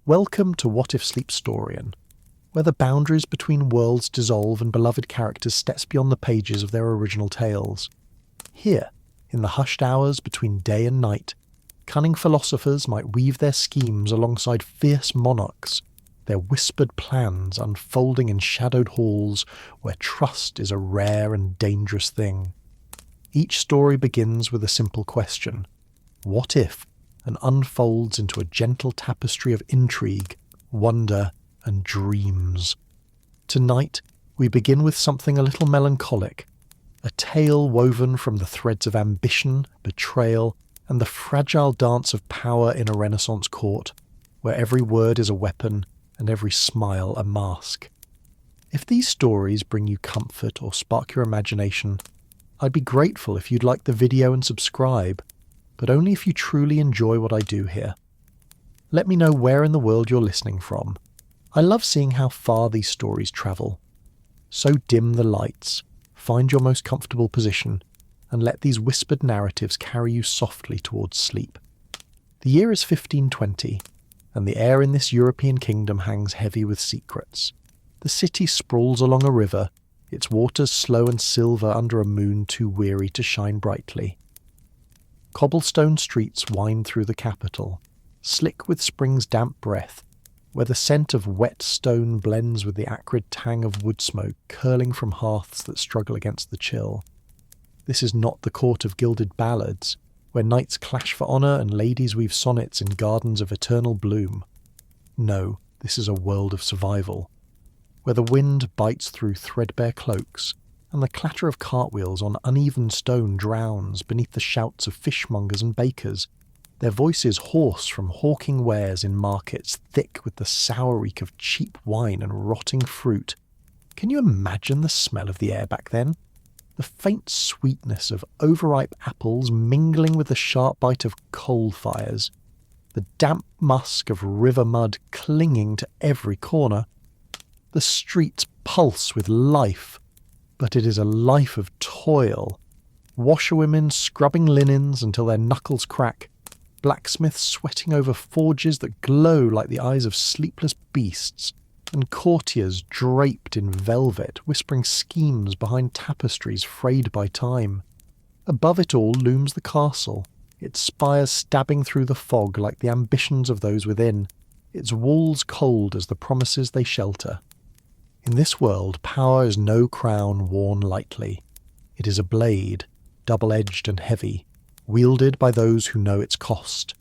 Welcome to What If Sleepstorian, where the boundaries between worlds dissolve and beloved characters steps beyond the pages of their original tales. Here, in the hushed hours between day and night, cunning philosophers might weave their schemes alongside fierce monarchs, their whispered plans unfolding in shadowed halls where trust is a rare and dangerous thing. Each story begins with a simple question: what if? And unfolds into a gentle tapestry of intrigue, wonder, and dreams. Tonight, we begin with something a little melancholic, a tale woven from the threads of ambition, betrayal, and the fragile dance of power in a Renaissance court, where every word is a weapon and every smile a mask. If these stories bring you comfort or spark your imagination, I'd be grateful if you'd like the video and subscribe, but only if you truly enjoy what I do here. Let me know where in the world you're listening from. I love seeing how far these stories travel. So dim the lights, find your most comfortable position, and let these whispered narratives carry you softly towards sleep. The year is 1520, and the air in this European kingdom hangs heavy with secrets. The city sprawls along a river, its waters slow and silver under a moon too weary to shine brightly. Cobblestone streets wind through the capital, slick with spring's damp breath, where the scent of wet stone blends with the acrid tang of wood smoke curling from hearths that struggle against the chill. This is not the court of gilded ballads, where knights clash for honour and ladies weave sonnets in gardens of eternal bloom. No, this is a world of survival, where the wind bites through threadbare cloaks, and the clatter of cartwheels on uneven stone drowns beneath the shouts of fishmongers and bakers, their voices hoarse from hawking wares in markets thick with the sour reek of cheap wine and rotting fruit. Can you imagine the smell of the air back then? The faint sweetness of overripe apples mingling with the sharp bite of coal fires, the damp musk of river mud clinging to every corner. The streets pulse with life, but it is a life of toil. Washerwomen scrubbing linens until their knuckles crack, blacksmiths sweating over forges that glow like the eyes of sleepless beasts, and courtiers draped in velvet whispering schemes behind tapestries frayed by time. Above it all looms the castle, its spires stabbing through the fog like the ambitions of those within, its walls cold as the promises they shelter. In this world, power is no crown worn lightly. It is a blade, double-edged and heavy, wielded by those who know its cost.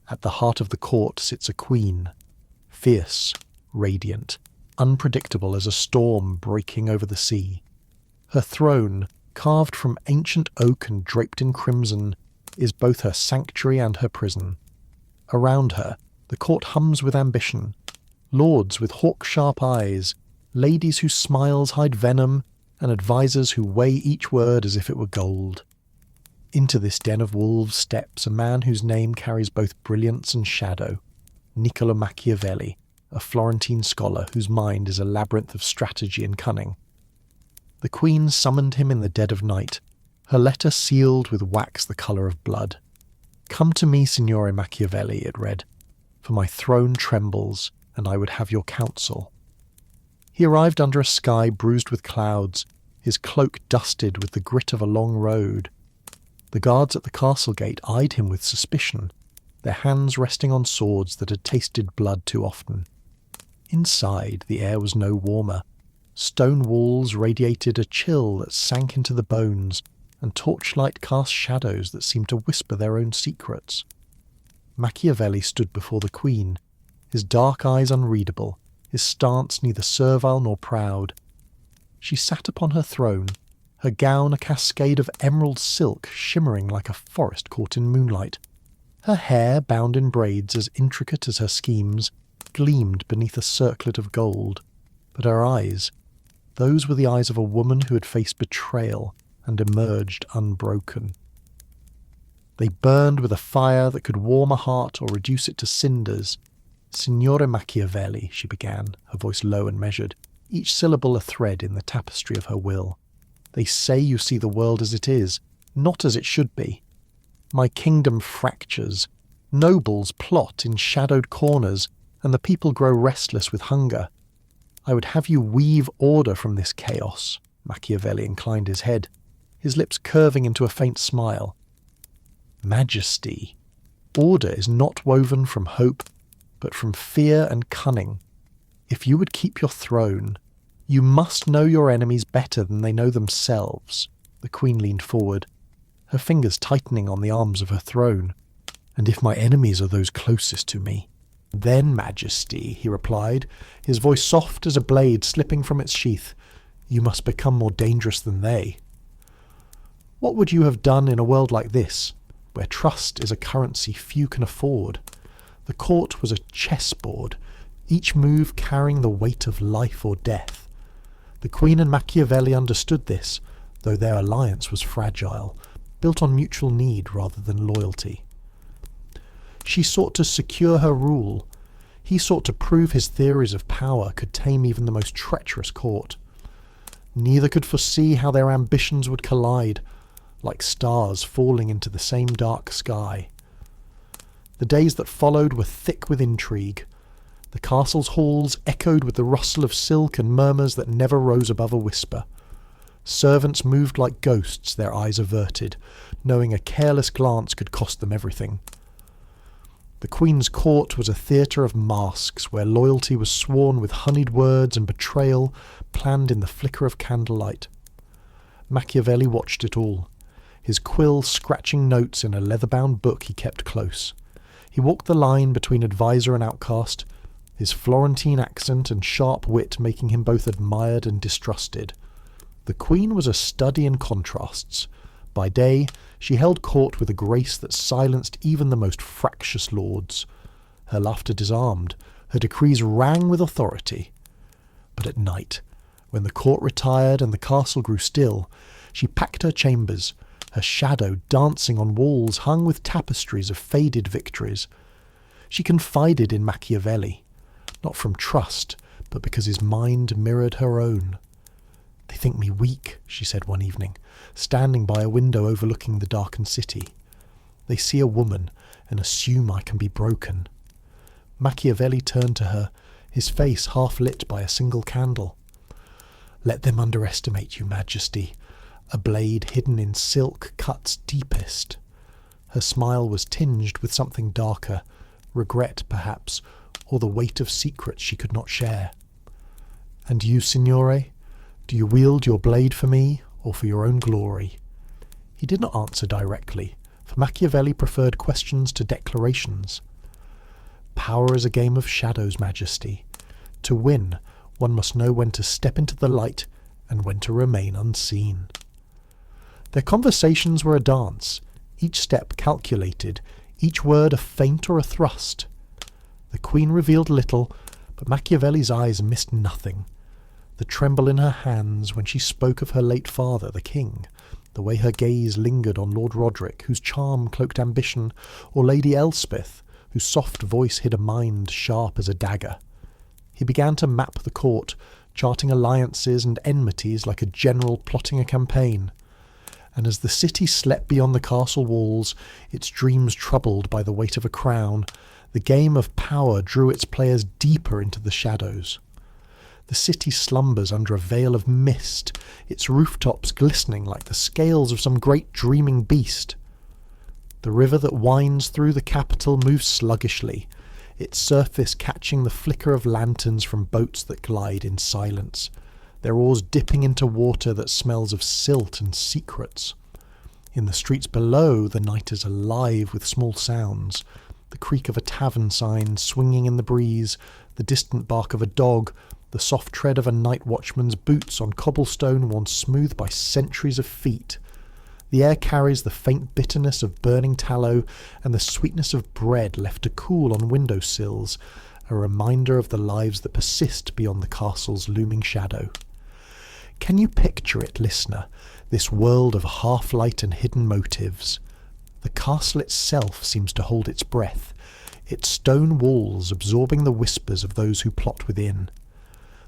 At the heart of the court sits a queen, fierce, radiant, unpredictable as a storm breaking over the sea. Her throne, carved from ancient oak and draped in crimson, is both her sanctuary and her prison. Around her, the court hums with ambition, lords with hawk-sharp eyes, ladies whose smiles hide venom, and advisers who weigh each word as if it were gold. Into this den of wolves steps a man whose name carries both brilliance and shadow, Niccolo Machiavelli, a Florentine scholar whose mind is a labyrinth of strategy and cunning. The queen summoned him in the dead of night, her letter sealed with wax the colour of blood. "Come to me, Signore Machiavelli," it read, "for my throne trembles, and I would have your counsel." He arrived under a sky bruised with clouds, his cloak dusted with the grit of a long road. The guards at the castle gate eyed him with suspicion, their hands resting on swords that had tasted blood too often. Inside, the air was no warmer. Stone walls radiated a chill that sank into the bones, and torchlight cast shadows that seemed to whisper their own secrets. Machiavelli stood before the queen, his dark eyes unreadable, his stance neither servile nor proud. She sat upon her throne, her gown a cascade of emerald silk shimmering like a forest caught in moonlight. Her hair, bound in braids as intricate as her schemes, gleamed beneath a circlet of gold. But her eyes, those were the eyes of a woman who had faced betrayal and emerged unbroken. They burned with a fire that could warm a heart or reduce it to cinders. "Signore Machiavelli," she began, her voice low and measured, each syllable a thread in the tapestry of her will. "They say you see the world as it is, not as it should be. My kingdom fractures. Nobles plot in shadowed corners, and the people grow restless with hunger. I would have you weave order from this chaos." Machiavelli inclined his head, his lips curving into a faint smile. "Majesty, order is not woven from hope, but from fear and cunning. If you would keep your throne, you must know your enemies better than they know themselves." The queen leaned forward, her fingers tightening on the arms of her throne. "And if my enemies are those closest to me, then, Majesty," he replied, his voice soft as a blade slipping from its sheath, "you must become more dangerous than they." What would you have done in a world like this, where trust is a currency few can afford? The court was a chessboard, each move carrying the weight of life or death. The Queen and Machiavelli understood this, though their alliance was fragile, built on mutual need rather than loyalty. She sought to secure her rule. He sought to prove his theories of power could tame even the most treacherous court. Neither could foresee how their ambitions would collide, like stars falling into the same dark sky. The days that followed were thick with intrigue. The castle's halls echoed with the rustle of silk and murmurs that never rose above a whisper. Servants moved like ghosts, their eyes averted, knowing a careless glance could cost them everything. The Queen's court was a theatre of masks, where loyalty was sworn with honeyed words and betrayal planned in the flicker of candlelight. Machiavelli watched it all, his quill scratching notes in a leather-bound book he kept close. He walked the line between advisor and outcast, his Florentine accent and sharp wit making him both admired and distrusted. The Queen was a study in contrasts. By day, she held court with a grace that silenced even the most fractious lords. Her laughter disarmed, her decrees rang with authority. But at night, when the court retired and the castle grew still, she packed her chambers, her shadow dancing on walls hung with tapestries of faded victories. She confided in Machiavelli, not from trust, but because his mind mirrored her own. "They think me weak," she said one evening, standing by a window overlooking the darkened city. "They see a woman and assume I can be broken." Machiavelli turned to her, his face half lit by a single candle. "Let them underestimate you, Majesty. A blade hidden in silk cuts deepest." Her smile was tinged with something darker, regret perhaps, or the weight of secrets she could not share. "And you, Signore? Do you wield your blade for me, or for your own glory?" He did not answer directly, for Machiavelli preferred questions to declarations. "Power is a game of shadows, Majesty. To win, one must know when to step into the light and when to remain unseen." Their conversations were a dance, each step calculated, each word a feint or a thrust. The Queen revealed little, but Machiavelli's eyes missed nothing. The tremble in her hands when she spoke of her late father, the king, the way her gaze lingered on Lord Roderick, whose charm cloaked ambition, or Lady Elspeth, whose soft voice hid a mind sharp as a dagger. He began to map the court, charting alliances and enmities like a general plotting a campaign. And as the city slept beyond the castle walls, its dreams troubled by the weight of a crown, the game of power drew its players deeper into the shadows. The city slumbers under a veil of mist, its rooftops glistening like the scales of some great dreaming beast. The river that winds through the capital moves sluggishly, its surface catching the flicker of lanterns from boats that glide in silence, their oars dipping into water that smells of silt and secrets. In the streets below, the night is alive with small sounds, the creak of a tavern sign swinging in the breeze, the distant bark of a dog, the soft tread of a night watchman's boots on cobblestone worn smooth by centuries of feet. The air carries the faint bitterness of burning tallow and the sweetness of bread left to cool on window sills, a reminder of the lives that persist beyond the castle's looming shadow. Can you picture it, listener, this world of half-light and hidden motives? The castle itself seems to hold its breath, its stone walls absorbing the whispers of those who plot within.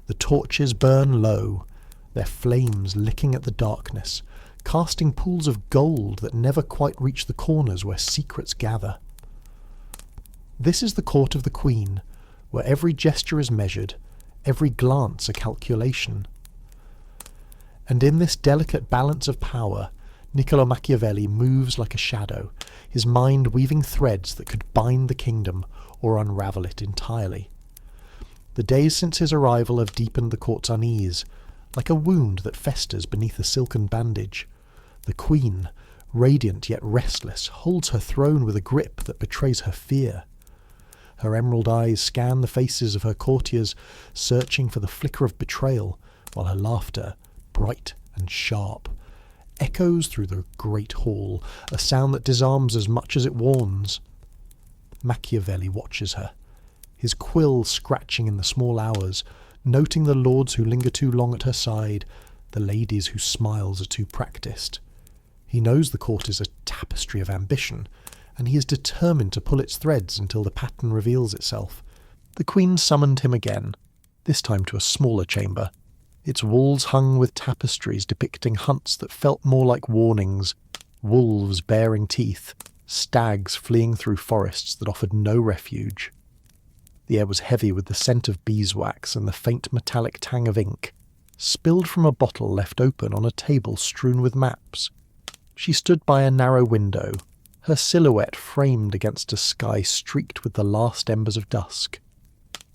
The torches burn low, their flames licking at the darkness, casting pools of gold that never quite reach the corners where secrets gather. This is the court of the Queen, where every gesture is measured, every glance a calculation. And in this delicate balance of power, Niccolo Machiavelli moves like a shadow, his mind weaving threads that could bind the kingdom or unravel it entirely. The days since his arrival have deepened the court's unease, like a wound that festers beneath a silken bandage. The queen, radiant yet restless, holds her throne with a grip that betrays her fear. Her emerald eyes scan the faces of her courtiers, searching for the flicker of betrayal, while her laughter, bright and sharp, echoes through the great hall, a sound that disarms as much as it warns. Machiavelli watches her, his quill scratching in the small hours, noting the lords who linger too long at her side, the ladies whose smiles are too practised. He knows the court is a tapestry of ambition, and he is determined to pull its threads until the pattern reveals itself. The queen summoned him again, this time to a smaller chamber, its walls hung with tapestries depicting hunts that felt more like warnings, wolves baring teeth, stags fleeing through forests that offered no refuge. The air was heavy with the scent of beeswax and the faint metallic tang of ink, spilled from a bottle left open on a table strewn with maps. She stood by a narrow window, her silhouette framed against a sky streaked with the last embers of dusk.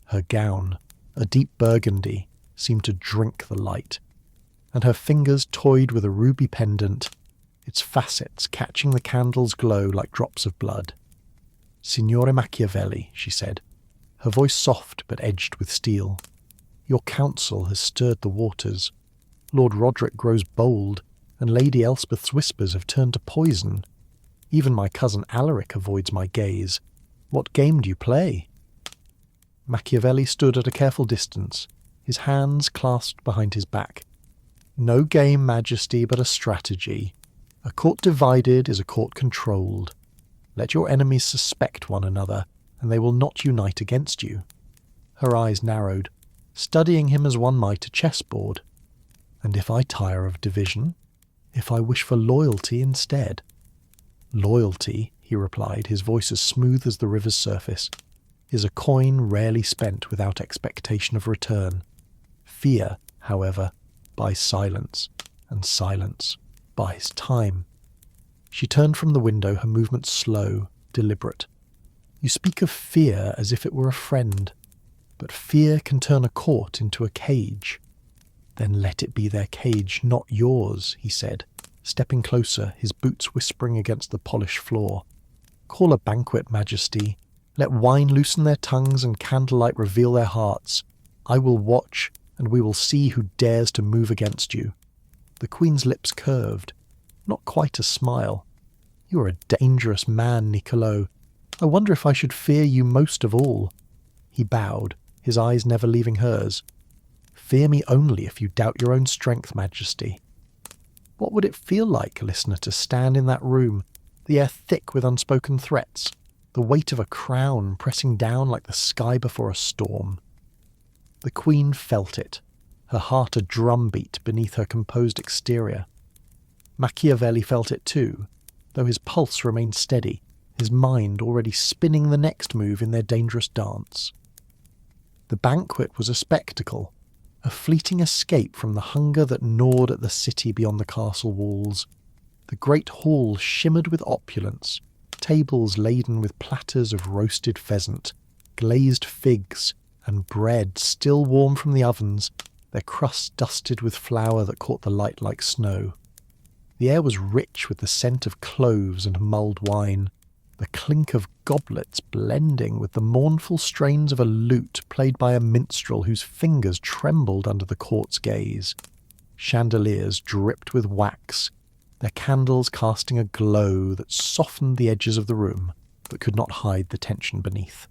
Her gown, a deep burgundy, seemed to drink the light, and her fingers toyed with a ruby pendant, its facets catching the candle's glow like drops of blood. "Signore Machiavelli," she said, her voice soft but edged with steel. "Your counsel has stirred the waters. Lord Roderick grows bold, and Lady Elspeth's whispers have turned to poison. Even my cousin Alaric avoids my gaze. What game do you play?" Machiavelli stood at a careful distance, his hands clasped behind his back. "No game, Majesty, but a strategy. A court divided is a court controlled. Let your enemies suspect one another, and they will not unite against you." Her eyes narrowed, studying him as one might a chessboard. "And if I tire of division? If I wish for loyalty instead?" "Loyalty," he replied, his voice as smooth as the river's surface, "is a coin rarely spent without expectation of return. Fear, however, buys silence, and silence buys time." She turned from the window, her movements slow, deliberate. "You speak of fear as if it were a friend, but fear can turn a court into a cage." "Then let it be their cage, not yours," he said, stepping closer, his boots whispering against the polished floor. "Call a banquet, Majesty. Let wine loosen their tongues and candlelight reveal their hearts. I will watch, and we will see who dares to move against you." The queen's lips curved, not quite a smile. "You are a dangerous man, Niccolo. I wonder if I should fear you most of all." He bowed, his eyes never leaving hers. "Fear me only if you doubt your own strength, Majesty." What would it feel like, listener, to stand in that room, the air thick with unspoken threats, the weight of a crown pressing down like the sky before a storm? The queen felt it, her heart a drumbeat beneath her composed exterior. Machiavelli felt it too, though his pulse remained steady, his mind already spinning the next move in their dangerous dance. The banquet was a spectacle, a fleeting escape from the hunger that gnawed at the city beyond the castle walls. The great hall shimmered with opulence, tables laden with platters of roasted pheasant, glazed figs, and bread still warm from the ovens, their crusts dusted with flour that caught the light like snow. The air was rich with the scent of cloves and mulled wine, the clink of goblets blending with the mournful strains of a lute played by a minstrel whose fingers trembled under the court's gaze. Chandeliers dripped with wax, their candles casting a glow that softened the edges of the room, but could not hide the tension beneath.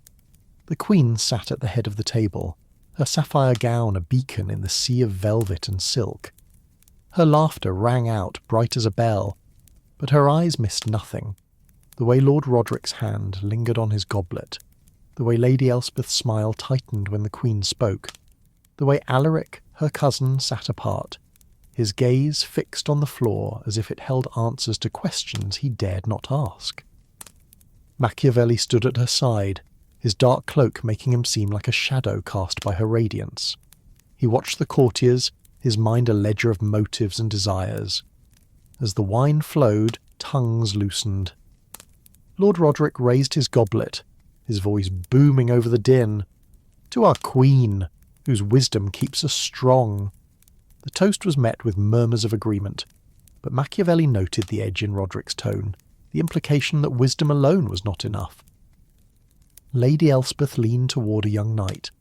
The queen sat at the head of the table, her sapphire gown a beacon in the sea of velvet and silk. Her laughter rang out bright as a bell, but her eyes missed nothing. The way Lord Roderick's hand lingered on his goblet, the way Lady Elspeth's smile tightened when the Queen spoke, the way Alaric, her cousin, sat apart, his gaze fixed on the floor as if it held answers to questions he dared not ask. Machiavelli stood at her side, his dark cloak making him seem like a shadow cast by her radiance. He watched the courtiers, his mind a ledger of motives and desires. As the wine flowed, tongues loosened. Lord Roderick raised his goblet, his voice booming over the din. "To our queen, whose wisdom keeps us strong." The toast was met with murmurs of agreement, but Machiavelli noted the edge in Roderick's tone, the implication that wisdom alone was not enough. Lady Elspeth leaned toward a young knight,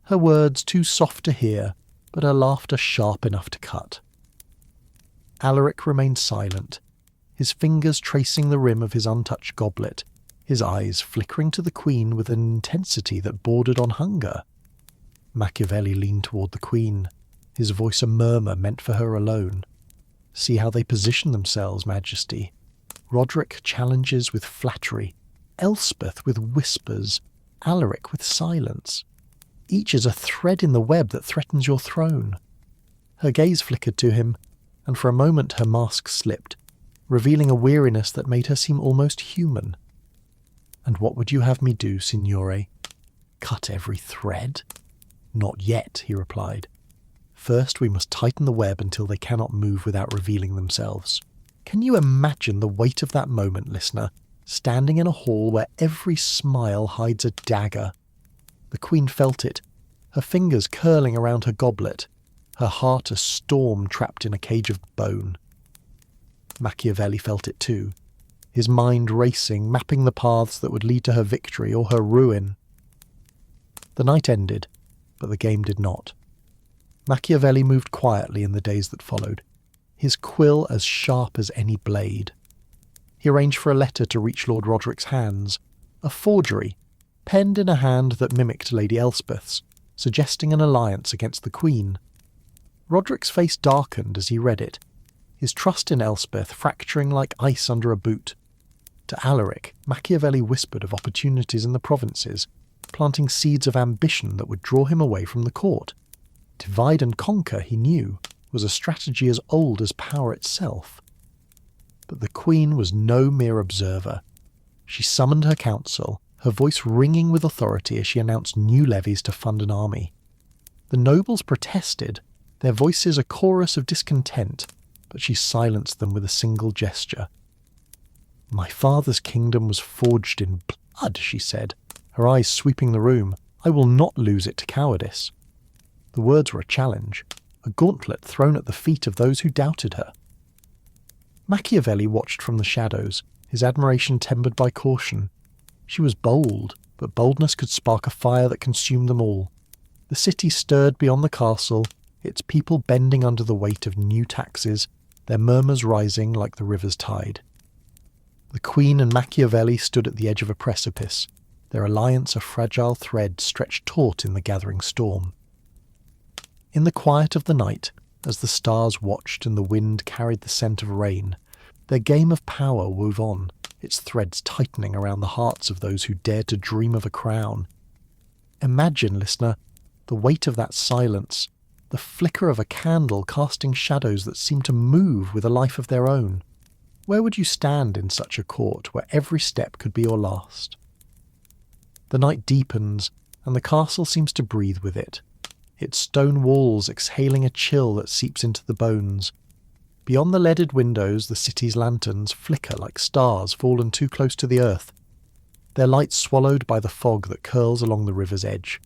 her words too soft to hear, but her laughter sharp enough to cut. Alaric remained silent, his fingers tracing the rim of his untouched goblet, his eyes flickering to the queen with an intensity that bordered on hunger. Machiavelli leaned toward the queen, his voice a murmur meant for her alone. "See how they position themselves, Majesty. Roderick challenges with flattery, Elspeth with whispers, Alaric with silence. Each is a thread in the web that threatens your throne." Her gaze flickered to him, and for a moment her mask slipped, revealing a weariness that made her seem almost human. "And what would you have me do, Signore? Cut every thread?" "Not yet," he replied. "First we must tighten the web until they cannot move without revealing themselves." Can you imagine the weight of that moment, listener, standing in a hall where every smile hides a dagger? The queen felt it, her fingers curling around her goblet, her heart a storm trapped in a cage of bone. Machiavelli felt it too, his mind racing, mapping the paths that would lead to her victory or her ruin. The night ended, but the game did not. Machiavelli moved quietly in the days that followed, his quill as sharp as any blade. He arranged for a letter to reach Lord Roderick's hands, a forgery, penned in a hand that mimicked Lady Elspeth's, suggesting an alliance against the Queen. Roderick's face darkened as he read it, his trust in Elspeth fracturing like ice under a boot. To Alaric, Machiavelli whispered of opportunities in the provinces, planting seeds of ambition that would draw him away from the court. Divide and conquer, he knew, was a strategy as old as power itself. But the Queen was no mere observer. She summoned her council, her voice ringing with authority as she announced new levies to fund an army. The nobles protested, their voices a chorus of discontent, but she silenced them with a single gesture. "My father's kingdom was forged in blood," she said, her eyes sweeping the room. "I will not lose it to cowardice." The words were a challenge, a gauntlet thrown at the feet of those who doubted her. Machiavelli watched from the shadows, his admiration tempered by caution. She was bold, but boldness could spark a fire that consumed them all. The city stirred beyond the castle, its people bending under the weight of new taxes, their murmurs rising like the river's tide. The Queen and Machiavelli stood at the edge of a precipice, their alliance a fragile thread stretched taut in the gathering storm. In the quiet of the night, as the stars watched and the wind carried the scent of rain, their game of power wove on, its threads tightening around the hearts of those who dared to dream of a crown. Imagine, listener, the weight of that silence, the flicker of a candle casting shadows that seemed to move with a life of their own. Where would you stand in such a court where every step could be your last? The night deepens, and the castle seems to breathe with it, its stone walls exhaling a chill that seeps into the bones. Beyond the leaded windows, the city's lanterns flicker like stars fallen too close to the earth, their light swallowed by the fog that curls along the river's edge.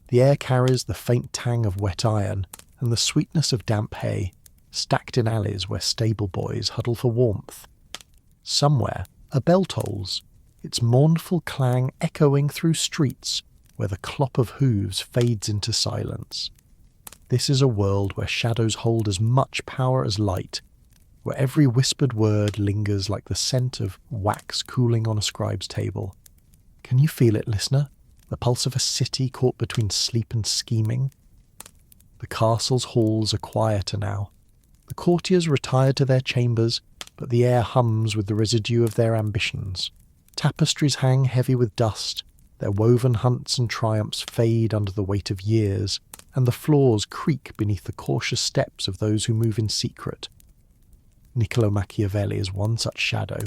The air carries the faint tang of wet iron and the sweetness of damp hay, stacked in alleys where stable boys huddle for warmth. Somewhere, a bell tolls, its mournful clang echoing through streets where the clop of hooves fades into silence. This is a world where shadows hold as much power as light, where every whispered word lingers like the scent of wax cooling on a scribe's table. Can you feel it, listener? The pulse of a city caught between sleep and scheming? The castle's halls are quieter now. The courtiers retire to their chambers, but the air hums with the residue of their ambitions. Tapestries hang heavy with dust, their woven hunts and triumphs fade under the weight of years, and the floors creak beneath the cautious steps of those who move in secret. Niccolo Machiavelli is one such shadow,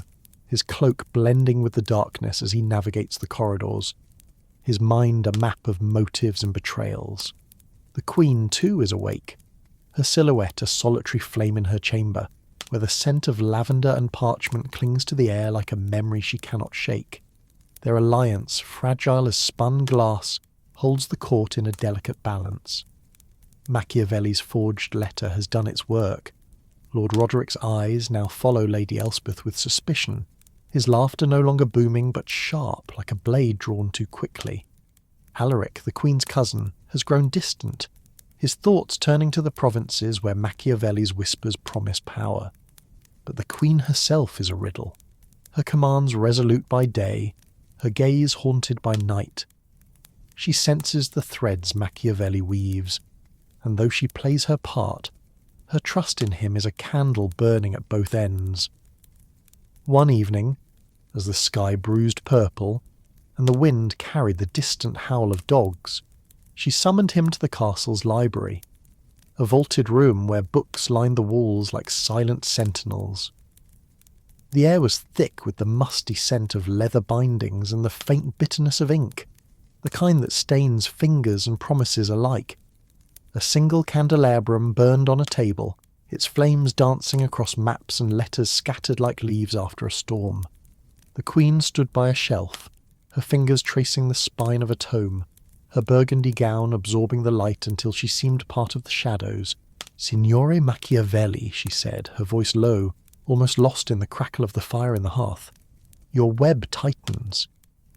his cloak blending with the darkness as he navigates the corridors. his mind a map of motives and betrayals. The Queen, too, is awake, her silhouette a solitary flame in her chamber, where the scent of lavender and parchment clings to the air like a memory she cannot shake. Their alliance, fragile as spun glass, holds the court in a delicate balance. Machiavelli's forged letter has done its work. Lord Roderick's eyes now follow Lady Elspeth with suspicion, his laughter no longer booming but sharp like a blade drawn too quickly. Alaric, the Queen's cousin, has grown distant, his thoughts turning to the provinces where Machiavelli's whispers promise power. But the Queen herself is a riddle, her commands resolute by day, her gaze haunted by night. She senses the threads Machiavelli weaves, and though she plays her part, her trust in him is a candle burning at both ends. One evening, as the sky bruised purple, and the wind carried the distant howl of dogs, she summoned him to the castle's library, a vaulted room where books lined the walls like silent sentinels. The air was thick with the musty scent of leather bindings and the faint bitterness of ink, the kind that stains fingers and promises alike. A single candelabrum burned on a table, its flames dancing across maps and letters scattered like leaves after a storm. The Queen stood by a shelf, her fingers tracing the spine of a tome, her burgundy gown absorbing the light until she seemed part of the shadows. "Signore Machiavelli," she said, her voice low, almost lost in the crackle of the fire in the hearth. "Your web tightens,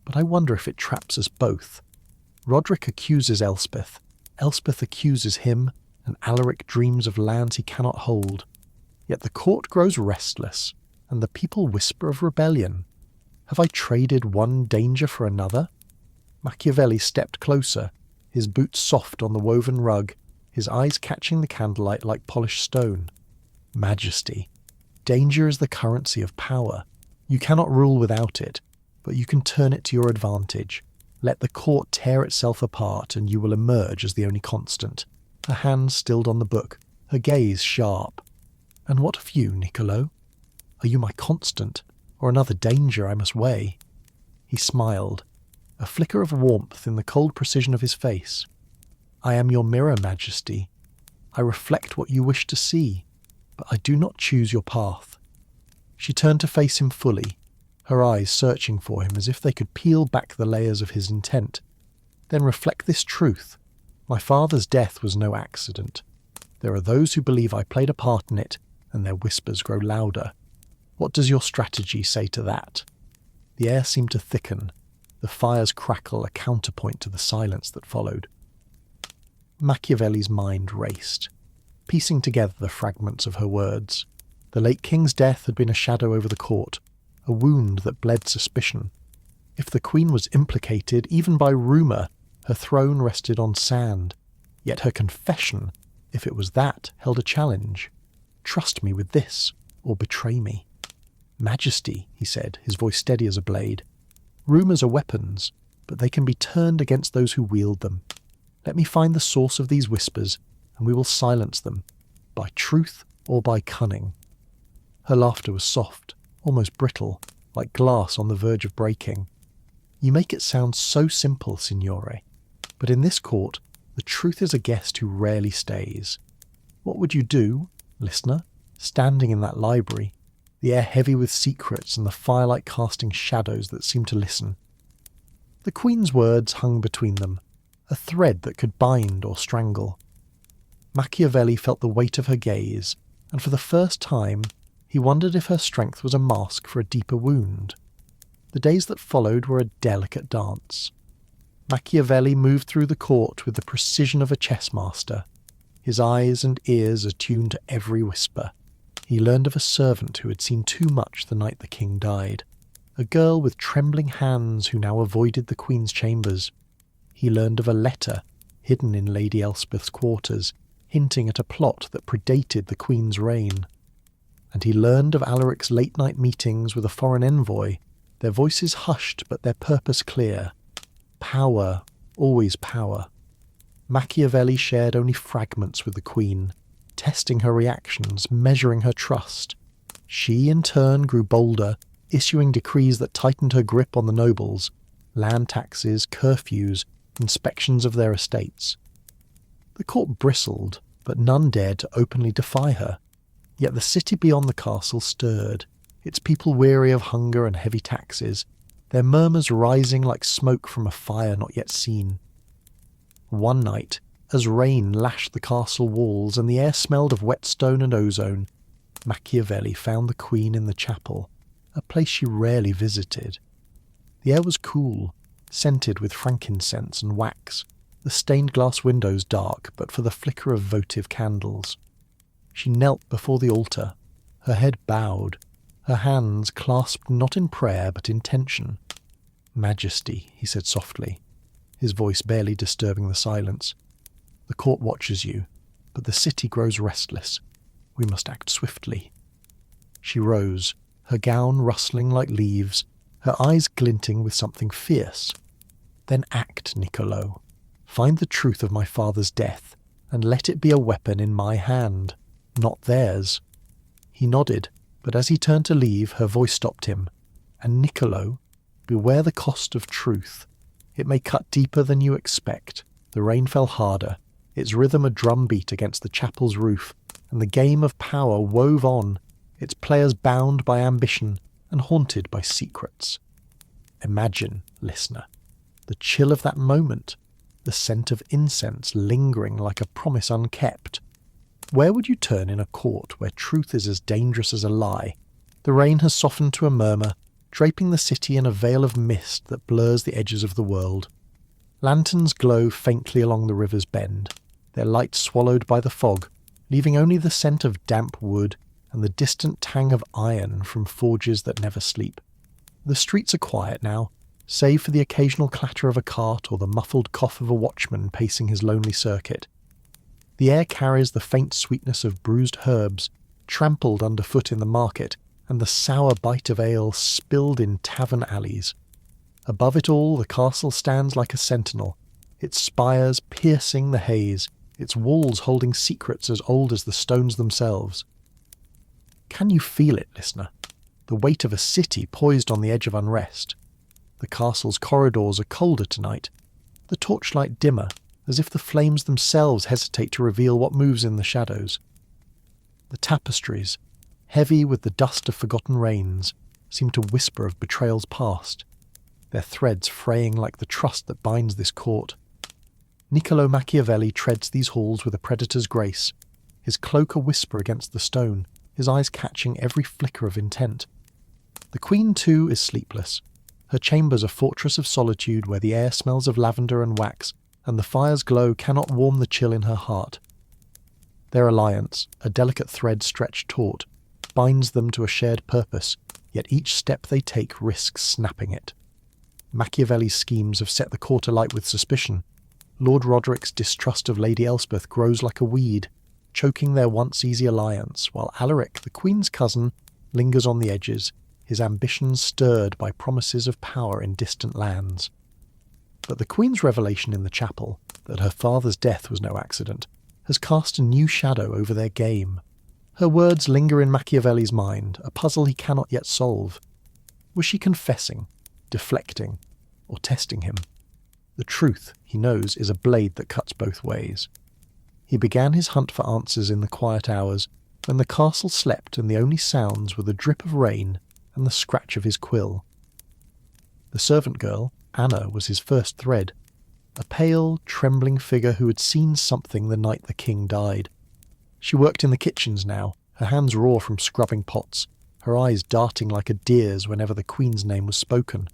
but I wonder if it traps us both. Roderick accuses Elspeth, Elspeth accuses him, and Alaric dreams of lands he cannot hold. Yet the court grows restless, and the people whisper of rebellion. Have I traded one danger for another?" Machiavelli stepped closer, his boots soft on the woven rug, his eyes catching the candlelight like polished stone. "Majesty, danger is the currency of power. You cannot rule without it, but you can turn it to your advantage. Let the court tear itself apart, and you will emerge as the only constant." Her hand stilled on the book, her gaze sharp. "And what of you, Niccolo? Are you my constant, or another danger I must weigh?" He smiled, a flicker of warmth in the cold precision of his face. "I am your mirror, Majesty. I reflect what you wish to see, but I do not choose your path." She turned to face him fully, her eyes searching for him as if they could peel back the layers of his intent. "Then reflect this truth. My father's death was no accident. There are those who believe I played a part in it, and their whispers grow louder. What does your strategy say to that?" The air seemed to thicken, the fire's crackle a counterpoint to the silence that followed. Machiavelli's mind raced, piecing together the fragments of her words. The late king's death had been a shadow over the court, a wound that bled suspicion. If the Queen was implicated, even by rumour, her throne rested on sand. Yet her confession, if it was that, held a challenge. "Trust me with this, or betray me." "Majesty," he said, his voice steady as a blade. "Rumours are weapons, but they can be turned against those who wield them. Let me find the source of these whispers, and we will silence them, by truth or by cunning." Her laughter was soft, almost brittle, like glass on the verge of breaking. "You make it sound so simple, signore. But in this court, the truth is a guest who rarely stays. What would you do, listener, standing in that library, the air heavy with secrets and the firelight casting shadows that seemed to listen?" The Queen's words hung between them, a thread that could bind or strangle. Machiavelli felt the weight of her gaze, and for the first time he wondered if her strength was a mask for a deeper wound. The days that followed were a delicate dance. Machiavelli moved through the court with the precision of a chess master, his eyes and ears attuned to every whisper. He learned of a servant who had seen too much the night the king died, a girl with trembling hands who now avoided the Queen's chambers. He learned of a letter hidden in Lady Elspeth's quarters, hinting at a plot that predated the Queen's reign. And he learned of Alaric's late-night meetings with a foreign envoy, their voices hushed but their purpose clear. Power, always power. Machiavelli shared only fragments with the Queen, testing her reactions, measuring her trust. She, in turn, grew bolder, issuing decrees that tightened her grip on the nobles, land taxes, curfews, inspections of their estates. The court bristled, but none dared to openly defy her. Yet the city beyond the castle stirred, its people weary of hunger and heavy taxes, their murmurs rising like smoke from a fire not yet seen. One night, as rain lashed the castle walls and the air smelled of whetstone and ozone, Machiavelli found the queen in the chapel, a place she rarely visited. The air was cool, scented with frankincense and wax, the stained glass windows dark but for the flicker of votive candles. She knelt before the altar, her head bowed, her hands clasped not in prayer but in tension. "Majesty," he said softly, his voice barely disturbing the silence. "The court watches you, but the city grows restless. We must act swiftly." She rose, her gown rustling like leaves, her eyes glinting with something fierce. "Then act, Niccolo. Find the truth of my father's death, and let it be a weapon in my hand, not theirs." He nodded, but as he turned to leave, her voice stopped him. "And Niccolo, beware the cost of truth. It may cut deeper than you expect." The rain fell harder, its rhythm a drumbeat against the chapel's roof, and the game of power wove on, its players bound by ambition and haunted by secrets. Imagine, listener, the chill of that moment, the scent of incense lingering like a promise unkept. Where would you turn in a court where truth is as dangerous as a lie? The rain has softened to a murmur, draping the city in a veil of mist that blurs the edges of the world. Lanterns glow faintly along the river's bend, their light swallowed by the fog, leaving only the scent of damp wood and the distant tang of iron from forges that never sleep. The streets are quiet now, save for the occasional clatter of a cart or the muffled cough of a watchman pacing his lonely circuit. The air carries the faint sweetness of bruised herbs, trampled underfoot in the market, and the sour bite of ale spilled in tavern alleys. Above it all, the castle stands like a sentinel, its spires piercing the haze, its walls holding secrets as old as the stones themselves. Can you feel it, listener? The weight of a city poised on the edge of unrest. The castle's corridors are colder tonight, the torchlight dimmer, as if the flames themselves hesitate to reveal what moves in the shadows. The tapestries, heavy with the dust of forgotten reigns, seem to whisper of betrayals past, their threads fraying like the trust that binds this court. Niccolo Machiavelli treads these halls with a predator's grace, his cloak a whisper against the stone, his eyes catching every flicker of intent. The queen, too, is sleepless, her chambers a fortress of solitude where the air smells of lavender and wax, and the fire's glow cannot warm the chill in her heart. Their alliance, a delicate thread stretched taut, binds them to a shared purpose, yet each step they take risks snapping it. Machiavelli's schemes have set the court alight with suspicion. Lord Roderick's distrust of Lady Elspeth grows like a weed, choking their once easy alliance, while Alaric, the Queen's cousin, lingers on the edges, his ambitions stirred by promises of power in distant lands. But the Queen's revelation in the chapel, that her father's death was no accident, has cast a new shadow over their game. Her words linger in Machiavelli's mind, a puzzle he cannot yet solve. Was she confessing, deflecting, or testing him? The truth, he knows, is a blade that cuts both ways. He began his hunt for answers in the quiet hours, when the castle slept and the only sounds were the drip of rain and the scratch of his quill. The servant girl, Anna, was his first thread, a pale, trembling figure who had seen something the night the king died. She worked in the kitchens now, her hands raw from scrubbing pots, her eyes darting like a deer's whenever the Queen's name was spoken.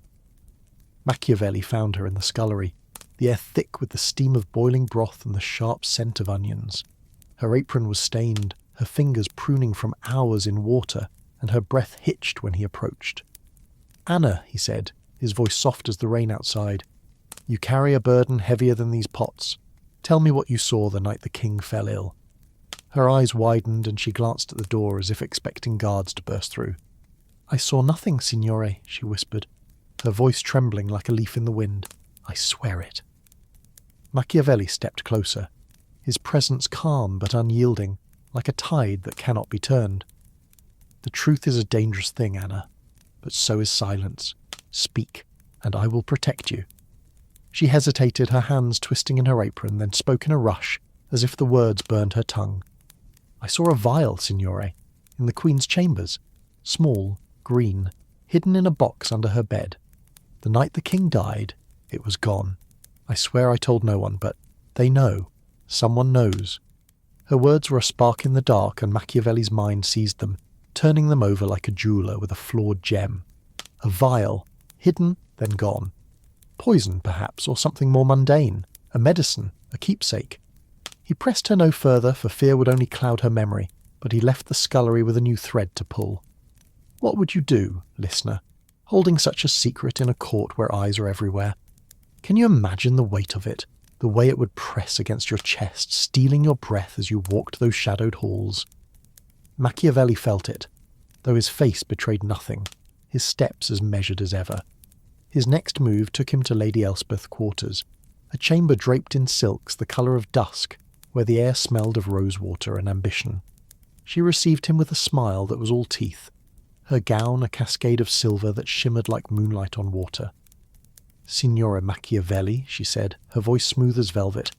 Machiavelli found her in the scullery, the air thick with the steam of boiling broth and the sharp scent of onions. Her apron was stained, her fingers pruning from hours in water, and her breath hitched when he approached. "Anna," he said, his voice soft as the rain outside, "you carry a burden heavier than these pots. Tell me what you saw the night the king fell ill." Her eyes widened and she glanced at the door as if expecting guards to burst through. "I saw nothing, signore," she whispered, her voice trembling like a leaf in the wind. "I swear it." Machiavelli stepped closer, his presence calm but unyielding, like a tide that cannot be turned. "The truth is a dangerous thing, Anna, but so is silence. Speak. and I will protect you." She hesitated, her hands twisting in her apron, then spoke in a rush, as if the words burned her tongue. "I saw a vial, signore, in the Queen's chambers. Small, green, hidden in a box under her bed. The night the king died, it was gone. I swear I told no one, but they know. Someone knows." Her words were a spark in the dark, and Machiavelli's mind seized them, turning them over like a jeweller with a flawed gem. A vial, hidden, then gone. Poison, perhaps, or something more mundane. A medicine, a keepsake. He pressed her no further, for fear would only cloud her memory, but he left the scullery with a new thread to pull. What would you do, listener, holding such a secret in a court where eyes are everywhere? Can you imagine the weight of it, the way it would press against your chest, stealing your breath as you walked those shadowed halls? Machiavelli felt it, though his face betrayed nothing, his steps as measured as ever. His next move took him to Lady Elspeth's quarters, a chamber draped in silks the colour of dusk, where the air smelled of rosewater and ambition. She received him with a smile that was all teeth, her gown a cascade of silver that shimmered like moonlight on water. "Signore Machiavelli," she said, her voice smooth as velvet,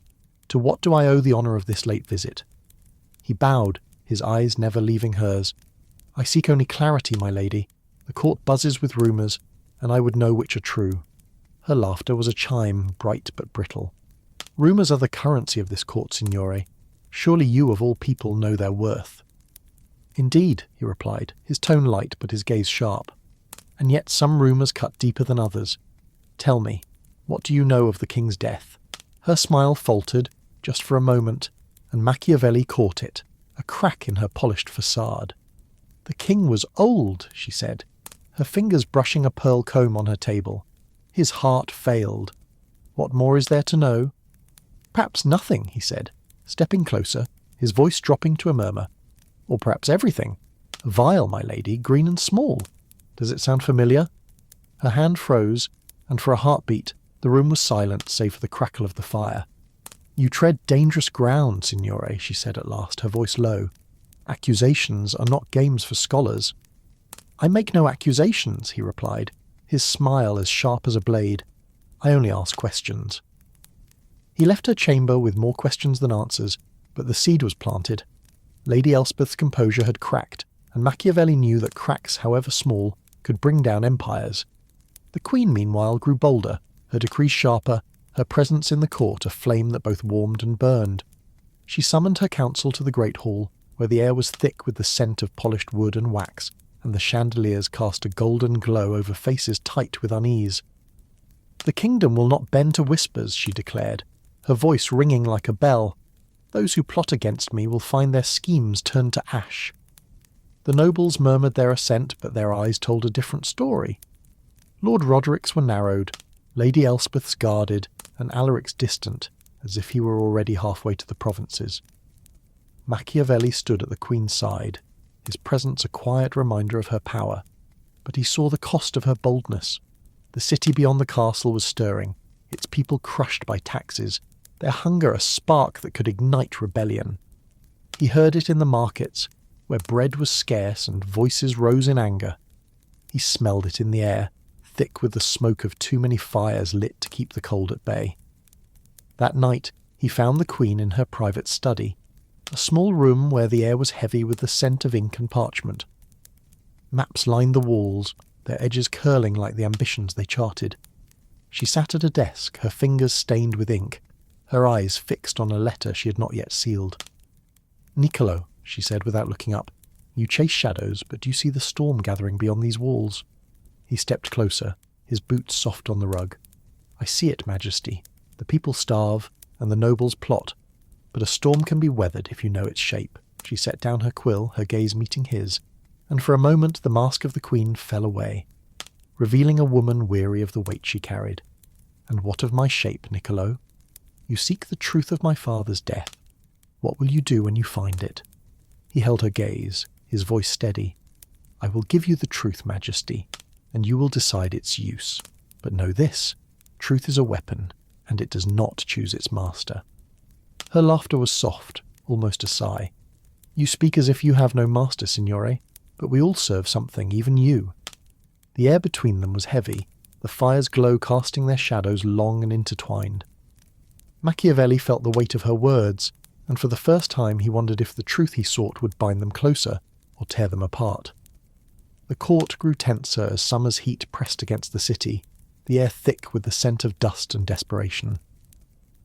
"to what do I owe the honour of this late visit?" He bowed, his eyes never leaving hers. "I seek only clarity, my lady. The court buzzes with rumours, and I would know which are true." Her laughter was a chime, bright but brittle. "Rumours are the currency of this court, signore. Surely you of all people know their worth." "Indeed," he replied, his tone light but his gaze sharp. "And yet some rumours cut deeper than others. Tell me, what do you know of the king's death?" Her smile faltered, just for a moment, and Machiavelli caught it, a crack in her polished facade. "The king was old," she said, her fingers brushing a pearl comb on her table. His heart failed. "What more is there to know?" "Perhaps nothing," he said, stepping closer, his voice dropping to a murmur. "Or perhaps everything. A vial, my lady, green and small. Does it sound familiar?" Her hand froze, and for a heartbeat the room was silent save for the crackle of the fire. "You tread dangerous ground, signore," she said at last, her voice low. "Accusations are not games for scholars." "I make no accusations," he replied, his smile as sharp as a blade. "I only ask questions." He left her chamber with more questions than answers, but the seed was planted. Lady Elspeth's composure had cracked, and Machiavelli knew that cracks, however small, could bring down empires. The Queen, meanwhile, grew bolder, her decrees sharper, her presence in the court a flame that both warmed and burned. She summoned her council to the great hall, where the air was thick with the scent of polished wood and wax, and the chandeliers cast a golden glow over faces tight with unease. "The kingdom will not bend to whispers," she declared, her voice ringing like a bell. "Those who plot against me will find their schemes turned to ash." The nobles murmured their assent, but their eyes told a different story. Lord Roderick's were narrowed, Lady Elspeth's guarded, and Alaric's distant, as if he were already halfway to the provinces. Machiavelli stood at the Queen's side, his presence a quiet reminder of her power, but he saw the cost of her boldness. The city beyond the castle was stirring, its people crushed by taxes, their hunger a spark that could ignite rebellion. He heard it in the markets, where bread was scarce and voices rose in anger. He smelled it in the air, thick with the smoke of too many fires lit to keep the cold at bay. That night he found the Queen in her private study, a small room where the air was heavy with the scent of ink and parchment. Maps lined the walls, their edges curling like the ambitions they charted. She sat at a desk, her fingers stained with ink, her eyes fixed on a letter she had not yet sealed. "Niccolo," she said without looking up, "you chase shadows, but do you see the storm gathering beyond these walls?" He stepped closer, his boots soft on the rug. "I see it, Majesty. The people starve, and the nobles plot, but a storm can be weathered if you know its shape." She set down her quill, her gaze meeting his, and for a moment the mask of the Queen fell away, revealing a woman weary of the weight she carried. "And what of my shape, Niccolo? You seek the truth of my father's death. What will you do when you find it?" He held her gaze, his voice steady. "I will give you the truth, Majesty, and you will decide its use. But know this, truth is a weapon, and it does not choose its master." Her laughter was soft, almost a sigh. "You speak as if you have no master, signore, but we all serve something, even you." The air between them was heavy, the fire's glow casting their shadows long and intertwined. Machiavelli felt the weight of her words, and for the first time he wondered if the truth he sought would bind them closer or tear them apart. The court grew tenser as summer's heat pressed against the city, the air thick with the scent of dust and desperation.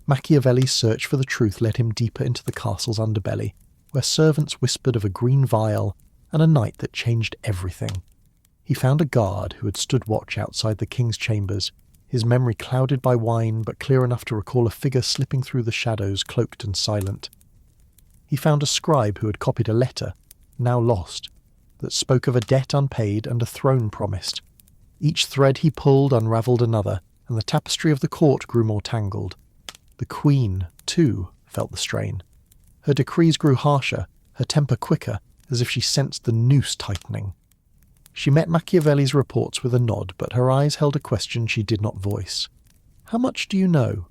Machiavelli's search for the truth led him deeper into the castle's underbelly, where servants whispered of a green vial and a night that changed everything. He found a guard who had stood watch outside the king's chambers, his memory clouded by wine but clear enough to recall a figure slipping through the shadows, cloaked and silent. He found a scribe who had copied a letter, now lost, that spoke of a debt unpaid and a throne promised. Each thread he pulled unravelled another, and the tapestry of the court grew more tangled. The queen, too, felt the strain. Her decrees grew harsher, her temper quicker, as if she sensed the noose tightening. She met Machiavelli's reports with a nod, but her eyes held a question she did not voice. "How much do you know?"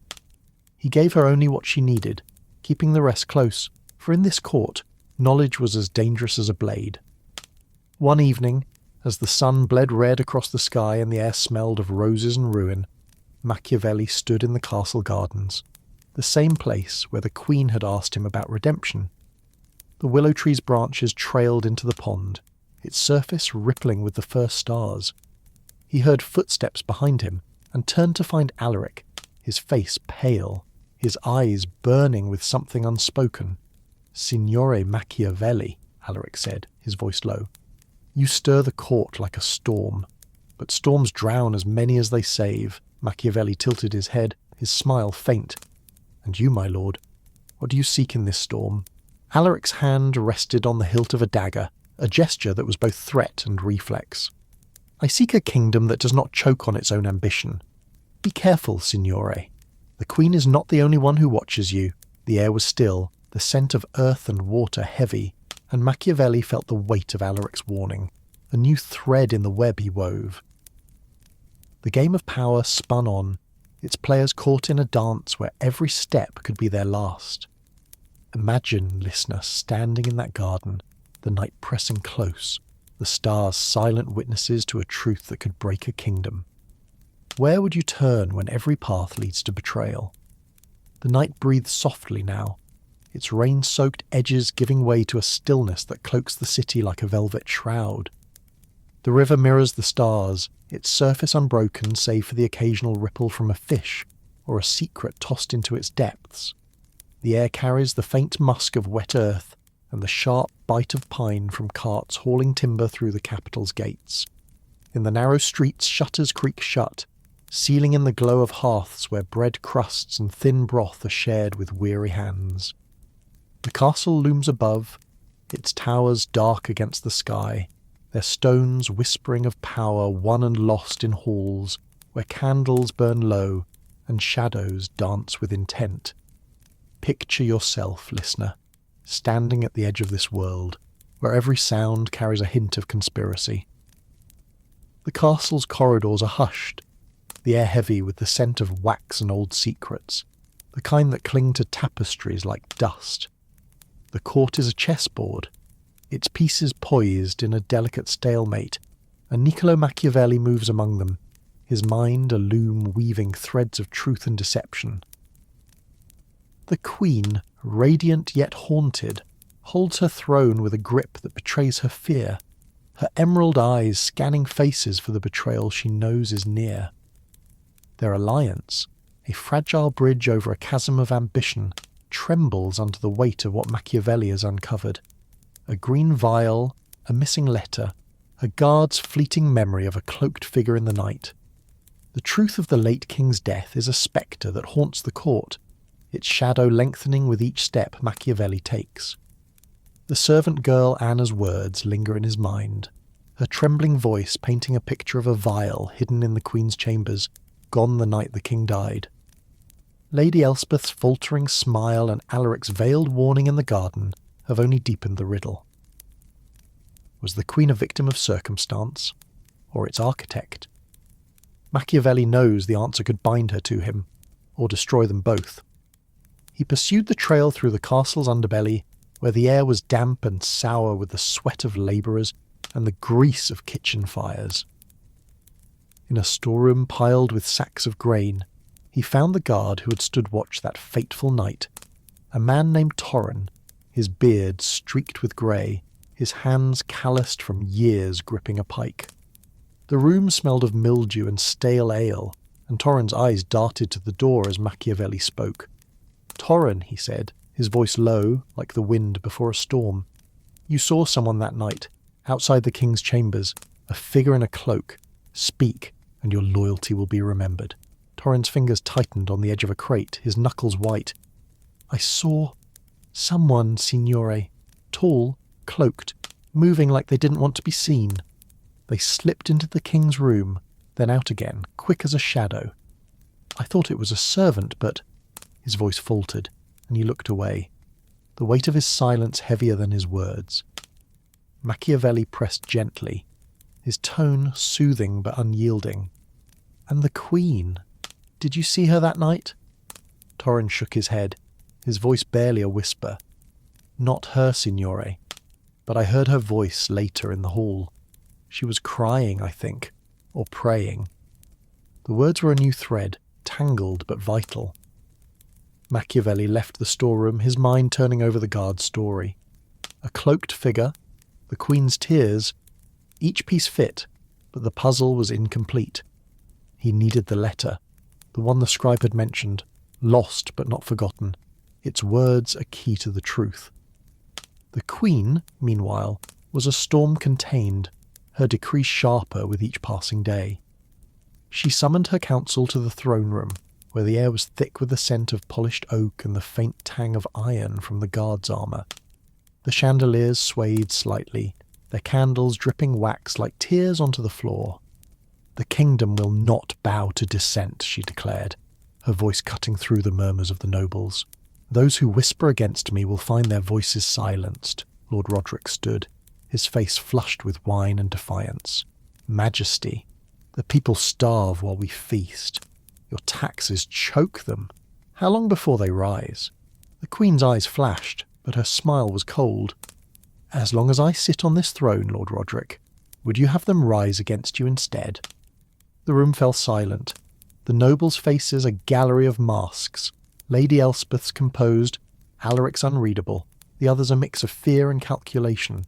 He gave her only what she needed, keeping the rest close, for in this court, knowledge was as dangerous as a blade. One evening, as the sun bled red across the sky and the air smelled of roses and ruin, Machiavelli stood in the castle gardens, the same place where the queen had asked him about redemption. The willow tree's branches trailed into the pond, its surface rippling with the first stars. He heard footsteps behind him and turned to find Alaric, his face pale, his eyes burning with something unspoken. "Signore Machiavelli," Alaric said, his voice low. "You stir the court like a storm, but storms drown as many as they save." Machiavelli tilted his head, his smile faint. "And you, my lord, what do you seek in this storm?" Alaric's hand rested on the hilt of a dagger, a gesture that was both threat and reflex. "I seek a kingdom that does not choke on its own ambition. Be careful, signore. The queen is not the only one who watches you." The air was still, the scent of earth and water heavy, and Machiavelli felt the weight of Alaric's warning, a new thread in the web he wove. The game of power spun on, its players caught in a dance where every step could be their last. Imagine, listener, standing in that garden, the night pressing close, the stars silent witnesses to a truth that could break a kingdom. Where would you turn when every path leads to betrayal? The night breathes softly now, its rain-soaked edges giving way to a stillness that cloaks the city like a velvet shroud. The river mirrors the stars, its surface unbroken save for the occasional ripple from a fish or a secret tossed into its depths. The air carries the faint musk of wet earth and the sharp bite of pine from carts hauling timber through the capital's gates. In the narrow streets, shutters creak shut, sealing in the glow of hearths where bread crusts and thin broth are shared with weary hands. The castle looms above, its towers dark against the sky, their stones whispering of power won and lost in halls where candles burn low and shadows dance with intent. Picture yourself, listener, standing at the edge of this world, where every sound carries a hint of conspiracy. The castle's corridors are hushed, the air heavy with the scent of wax and old secrets, the kind that cling to tapestries like dust. The court is a chessboard, its pieces poised in a delicate stalemate, and Niccolo Machiavelli moves among them, his mind a loom weaving threads of truth and deception. The queen, radiant yet haunted, holds her throne with a grip that betrays her fear, her emerald eyes scanning faces for the betrayal she knows is near. Their alliance, a fragile bridge over a chasm of ambition, trembles under the weight of what Machiavelli has uncovered. A green vial, a missing letter, a guard's fleeting memory of a cloaked figure in the night. The truth of the late king's death is a spectre that haunts the court, its shadow lengthening with each step Machiavelli takes. The servant girl Anna's words linger in his mind, her trembling voice painting a picture of a vial hidden in the queen's chambers, gone the night the king died. Lady Elspeth's faltering smile and Alaric's veiled warning in the garden have only deepened the riddle. Was the queen a victim of circumstance, or its architect? Machiavelli knows the answer could bind her to him, or destroy them both. He pursued the trail through the castle's underbelly, where the air was damp and sour with the sweat of labourers and the grease of kitchen fires. In a storeroom piled with sacks of grain, he found the guard who had stood watch that fateful night, a man named Torrin, his beard streaked with grey, his hands calloused from years gripping a pike. The room smelled of mildew and stale ale, and Torrin's eyes darted to the door as Machiavelli spoke. "Torrin," he said, his voice low, like the wind before a storm. "You saw someone that night, outside the king's chambers, a figure in a cloak. Speak, and your loyalty will be remembered." Torrin's fingers tightened on the edge of a crate, his knuckles white. "I saw someone, signore, tall, cloaked, moving like they didn't want to be seen. They slipped into the king's room, then out again, quick as a shadow. I thought it was a servant, but—" His voice faltered, and he looked away, the weight of his silence heavier than his words. Machiavelli pressed gently, his tone soothing but unyielding. "And the Queen? Did you see her that night?" Torrin shook his head, his voice barely a whisper. "Not her, signore, but I heard her voice later in the hall. She was crying, I think, or praying." The words were a new thread, tangled but vital. Machiavelli left the storeroom, his mind turning over the guard's story. A cloaked figure, the Queen's tears, each piece fit, but the puzzle was incomplete. He needed the letter, the one the scribe had mentioned, lost but not forgotten, its words a key to the truth. The Queen, meanwhile, was a storm contained, her decree sharper with each passing day. She summoned her council to the throne room, where the air was thick with the scent of polished oak and the faint tang of iron from the guard's armour. The chandeliers swayed slightly, their candles dripping wax like tears onto the floor. "The kingdom will not bow to dissent," she declared, her voice cutting through the murmurs of the nobles. "Those who whisper against me will find their voices silenced." Lord Roderick stood, his face flushed with wine and defiance. "Majesty, the people starve while we feast. Your taxes choke them. How long before they rise?" The Queen's eyes flashed, but her smile was cold. "As long as I sit on this throne, Lord Roderick. Would you have them rise against you instead?" The room fell silent, the nobles' faces a gallery of masks, Lady Elspeth's composed, Alaric's unreadable, the others a mix of fear and calculation.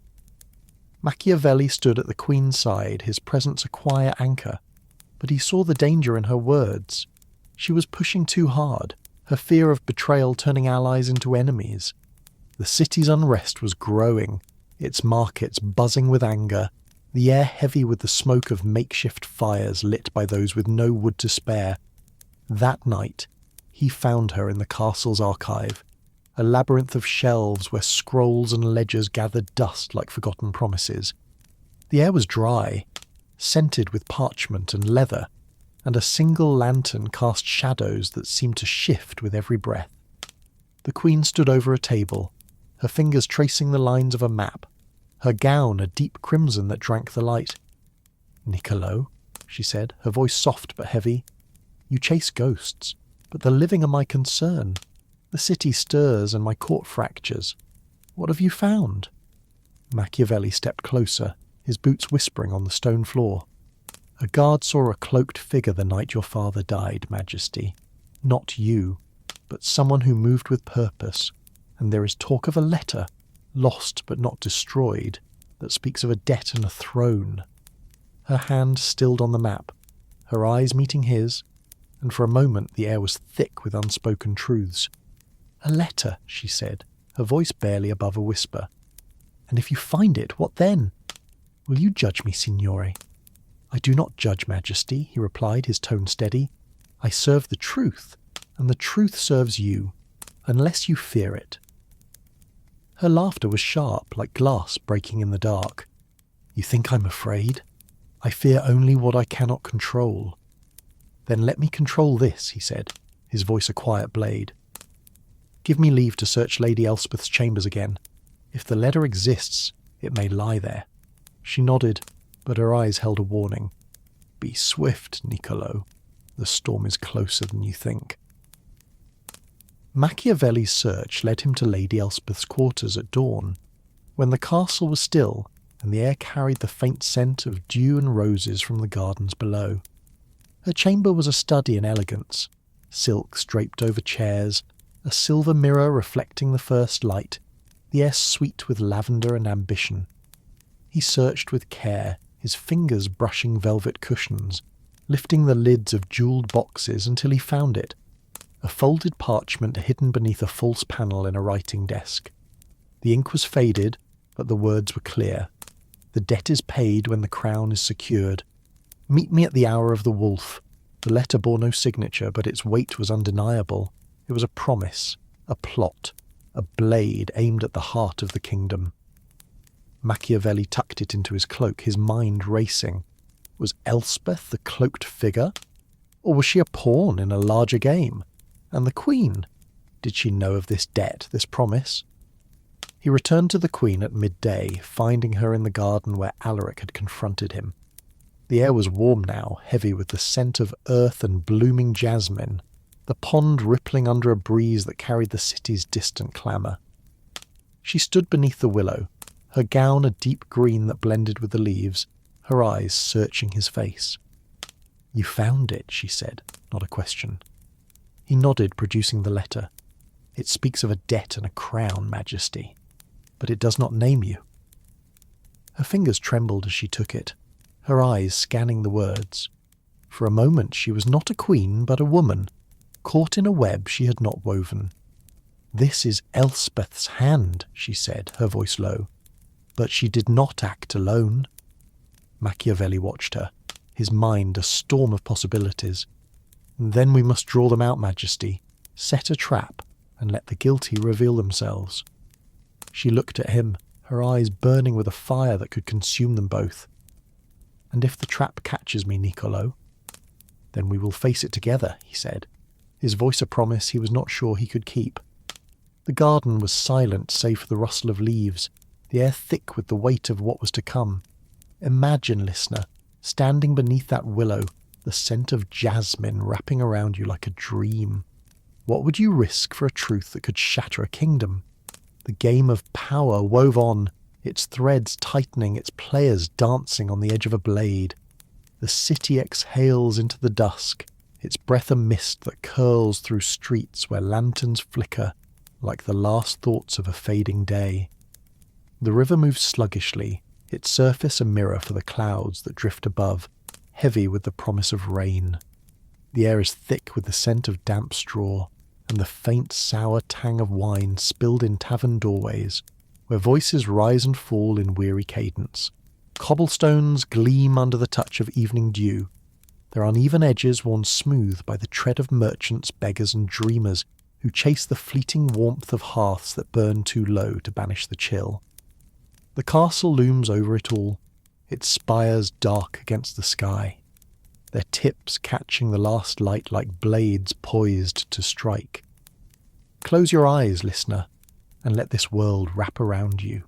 Machiavelli stood at the Queen's side, his presence a quiet anchor, but he saw the danger in her words. She was pushing too hard, her fear of betrayal turning allies into enemies. The city's unrest was growing, its markets buzzing with anger, the air heavy with the smoke of makeshift fires lit by those with no wood to spare. That night, he found her in the castle's archive, a labyrinth of shelves where scrolls and ledgers gathered dust like forgotten promises. The air was dry, scented with parchment and leather, and a single lantern cast shadows that seemed to shift with every breath. The Queen stood over a table, her fingers tracing the lines of a map, her gown a deep crimson that drank the light. "Niccolo," she said, her voice soft but heavy, "you chase ghosts, but the living are my concern. The city stirs and my court fractures. What have you found?" Machiavelli stepped closer, his boots whispering on the stone floor. "A guard saw a cloaked figure the night your father died, Majesty. Not you, but someone who moved with purpose, and there is talk of a letter, lost but not destroyed, that speaks of a debt and a throne." Her hand stilled on the map, her eyes meeting his, and for a moment the air was thick with unspoken truths. "A letter," she said, her voice barely above a whisper. "And if you find it, what then? Will you judge me, signore?" "I do not judge, Majesty," he replied, his tone steady. "I serve the truth, and the truth serves you, unless you fear it." Her laughter was sharp, like glass breaking in the dark. "You think I'm afraid? I fear only what I cannot control." "Then let me control this," he said, his voice a quiet blade. "Give me leave to search Lady Elspeth's chambers again. If the letter exists, it may lie there." She nodded, but her eyes held a warning. "Be swift, Niccolo. The storm is closer than you think." Machiavelli's search led him to Lady Elspeth's quarters at dawn, when the castle was still and the air carried the faint scent of dew and roses from the gardens below. Her chamber was a study in elegance. Silks draped over chairs, a silver mirror reflecting the first light, the air sweet with lavender and ambition. He searched with care, his fingers brushing velvet cushions, lifting the lids of jewelled boxes until he found it, a folded parchment hidden beneath a false panel in a writing desk. The ink was faded, but the words were clear. The debt is paid when the crown is secured. Meet me at the hour of the wolf. The letter bore no signature, but its weight was undeniable. It was a promise, a plot, a blade aimed at the heart of the kingdom. Machiavelli tucked it into his cloak, his mind racing. Was Elspeth the cloaked figure? Or was she a pawn in a larger game? And the queen? Did she know of this debt, this promise? He returned to the queen at midday, finding her in the garden where Alaric had confronted him. The air was warm now, heavy with the scent of earth and blooming jasmine, the pond rippling under a breeze that carried the city's distant clamour. She stood beneath the willow, her gown a deep green that blended with the leaves, her eyes searching his face. "You found it," she said, not a question. He nodded, producing the letter. "It speaks of a debt and a crown, Majesty, but it does not name you." Her fingers trembled as she took it, her eyes scanning the words. For a moment she was not a queen, but a woman, caught in a web she had not woven. "This is Elspeth's hand," she said, her voice low. But she did not act alone. Machiavelli watched her, his mind a storm of possibilities. "Then we must draw them out, Majesty, set a trap, and let the guilty reveal themselves." She looked at him, her eyes burning with a fire that could consume them both. "And if the trap catches me, Niccolo?" "Then we will face it together," he said, his voice a promise he was not sure he could keep. The garden was silent save for the rustle of leaves, the air thick with the weight of what was to come. Imagine, listener, standing beneath that willow, the scent of jasmine wrapping around you like a dream. What would you risk for a truth that could shatter a kingdom? The game of power wove on, its threads tightening, its players dancing on the edge of a blade. The city exhales into the dusk, its breath a mist that curls through streets where lanterns flicker like the last thoughts of a fading day. The river moves sluggishly, its surface a mirror for the clouds that drift above, heavy with the promise of rain. The air is thick with the scent of damp straw, and the faint sour tang of wine spilled in tavern doorways, where voices rise and fall in weary cadence. Cobblestones gleam under the touch of evening dew, their uneven edges worn smooth by the tread of merchants, beggars and dreamers who chase the fleeting warmth of hearths that burn too low to banish the chill. The castle looms over it all, its spires dark against the sky, their tips catching the last light like blades poised to strike. Close your eyes, listener, and let this world wrap around you,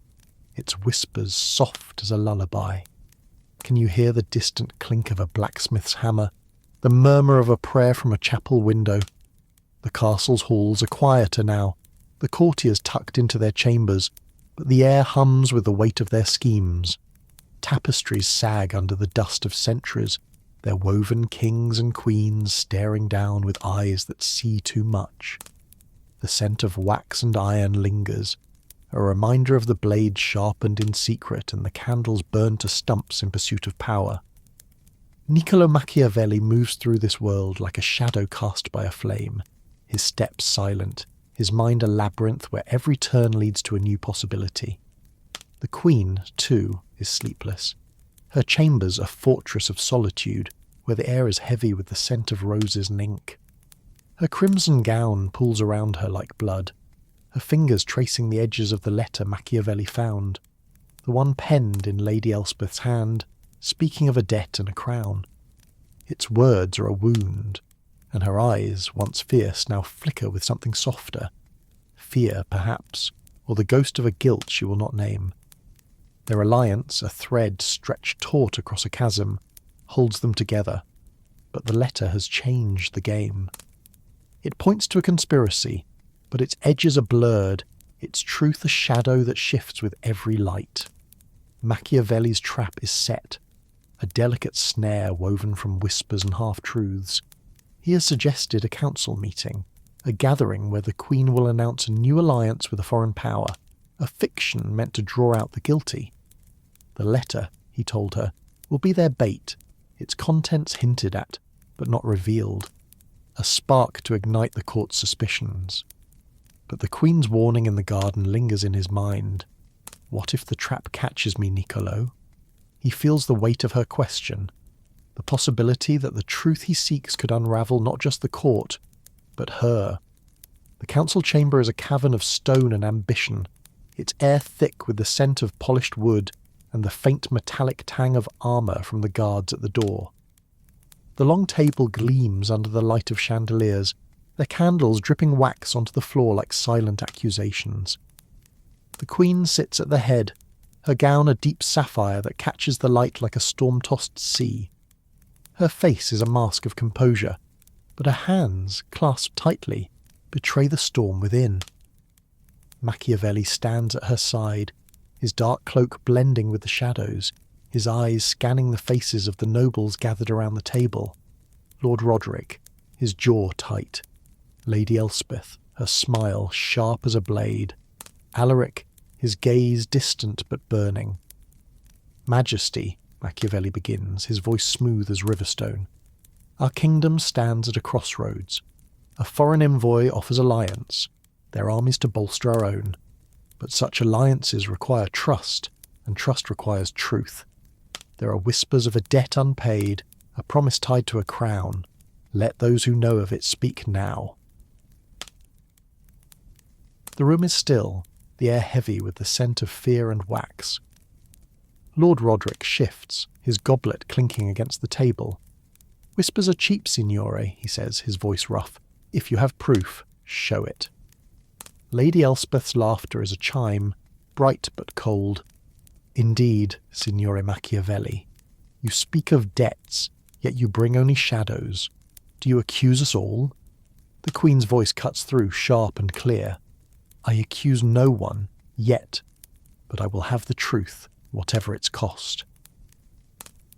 its whispers soft as a lullaby. Can you hear the distant clink of a blacksmith's hammer, the murmur of a prayer from a chapel window? The castle's halls are quieter now, the courtiers tucked into their chambers, but the air hums with the weight of their schemes. Tapestries sag under the dust of centuries, their woven kings and queens staring down with eyes that see too much. The scent of wax and iron lingers, a reminder of the blades sharpened in secret and the candles burned to stumps in pursuit of power. Niccolo Machiavelli moves through this world like a shadow cast by a flame, his steps silent, his mind a labyrinth where every turn leads to a new possibility. The queen, too, is sleepless. Her chambers a fortress of solitude, where the air is heavy with the scent of roses and ink. Her crimson gown pools around her like blood, her fingers tracing the edges of the letter Machiavelli found, the one penned in Lady Elspeth's hand, speaking of a debt and a crown. Its words are a wound, and her eyes, once fierce, now flicker with something softer. Fear, perhaps, or the ghost of a guilt she will not name. Their alliance, a thread stretched taut across a chasm, holds them together, but the letter has changed the game. It points to a conspiracy, but its edges are blurred, its truth a shadow that shifts with every light. Machiavelli's trap is set. a delicate snare woven from whispers and half-truths. He has suggested a council meeting, a gathering where the Queen will announce a new alliance with a foreign power, a fiction meant to draw out the guilty. The letter, he told her, will be their bait, its contents hinted at, but not revealed, a spark to ignite the court's suspicions. But the Queen's warning in the garden lingers in his mind. What if the trap catches me, Niccolo? He feels the weight of her question, the possibility that the truth he seeks could unravel not just the court, but her. The council chamber is a cavern of stone and ambition, its air thick with the scent of polished wood and the faint metallic tang of armour from the guards at the door. The long table gleams under the light of chandeliers, their candles dripping wax onto the floor like silent accusations. The Queen sits at the head, her gown a deep sapphire that catches the light like a storm-tossed sea. Her face is a mask of composure, but her hands, clasped tightly, betray the storm within. Machiavelli stands at her side, his dark cloak blending with the shadows, his eyes scanning the faces of the nobles gathered around the table. Lord Roderick, his jaw tight. Lady Elspeth, her smile sharp as a blade. Alaric, his gaze distant but burning. Majesty, Machiavelli begins, his voice smooth as riverstone. Our kingdom stands at a crossroads. A foreign envoy offers alliance, their armies to bolster our own. But such alliances require trust, and trust requires truth. There are whispers of a debt unpaid, a promise tied to a crown. Let those who know of it speak now. The room is still, the air heavy with the scent of fear and wax. Lord Roderick shifts, his goblet clinking against the table. Whispers are cheap, signore, he says, his voice rough. If you have proof, show it. Lady Elspeth's laughter is a chime, bright but cold. Indeed, Signore Machiavelli, you speak of debts, yet you bring only shadows. Do you accuse us all? The Queen's voice cuts through, sharp and clear. I accuse no one, yet, but I will have the truth, whatever its cost.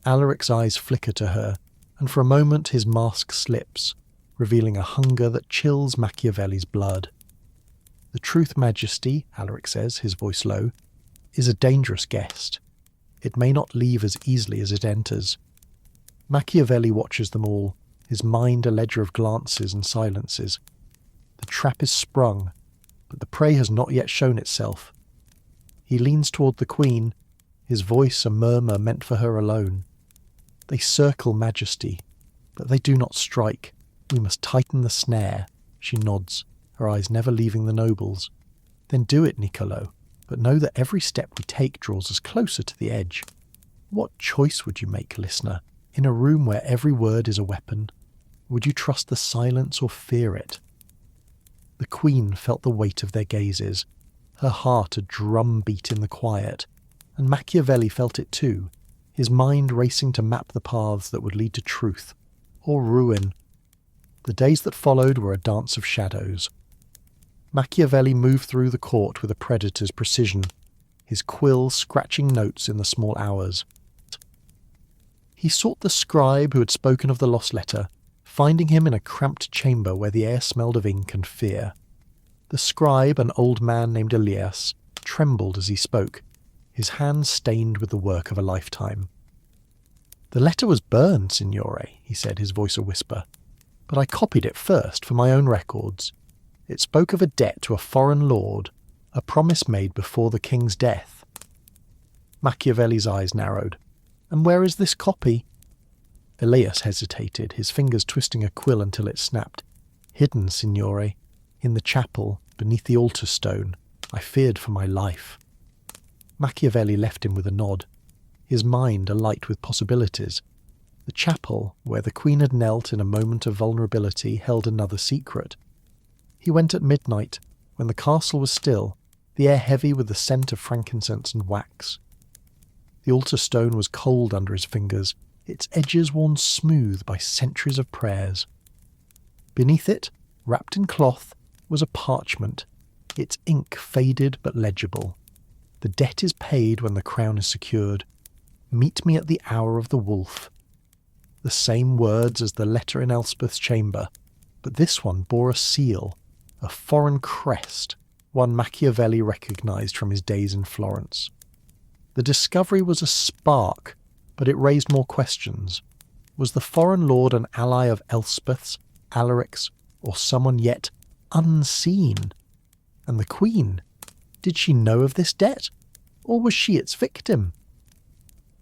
Alaric's eyes flicker to her, and for a moment his mask slips, revealing a hunger that chills Machiavelli's blood. The truth, Majesty, Alaric says, his voice low, is a dangerous guest. It may not leave as easily as it enters. Machiavelli watches them all, his mind a ledger of glances and silences. The trap is sprung, but the prey has not yet shown itself. He leans toward the Queen, his voice a murmur meant for her alone. They circle, Majesty, but they do not strike. We must tighten the snare. She nods, her eyes never leaving the nobles. Then do it, Niccolo, but know that every step we take draws us closer to the edge. What choice would you make, listener, in a room where every word is a weapon? Would you trust the silence or fear it? The Queen felt the weight of their gazes, her heart a drum beat in the quiet, and Machiavelli felt it too, his mind racing to map the paths that would lead to truth, or ruin. The days that followed were a dance of shadows. Machiavelli moved through the court with a predator's precision, his quill scratching notes in the small hours. He sought the scribe who had spoken of the lost letter, finding him in a cramped chamber where the air smelled of ink and fear. The scribe, an old man named Elias, trembled as he spoke, his hands stained with the work of a lifetime. The letter was burned, signore, he said, his voice a whisper, but I copied it first for my own records. It spoke of a debt to a foreign lord, a promise made before the king's death. Machiavelli's eyes narrowed. And where is this copy? Elias hesitated, his fingers twisting a quill until it snapped. Hidden, signore, in the chapel, beneath the altar stone. I feared for my life. Machiavelli left him with a nod, his mind alight with possibilities. The chapel, where the Queen had knelt in a moment of vulnerability, held another secret. He went at midnight, when the castle was still, the air heavy with the scent of frankincense and wax. The altar stone was cold under his fingers, its edges worn smooth by centuries of prayers. Beneath it, wrapped in cloth, was a parchment, its ink faded but legible. The debt is paid when the crown is secured. "Meet me at the hour of the wolf." The same words as the letter in Elspeth's chamber, but this one bore a seal, a foreign crest, one Machiavelli recognised from his days in Florence. The discovery was a spark, but it raised more questions. Was the foreign lord an ally of Elspeth's, Alaric's, or someone yet unseen? And the Queen? Did she know of this debt, or was she its victim?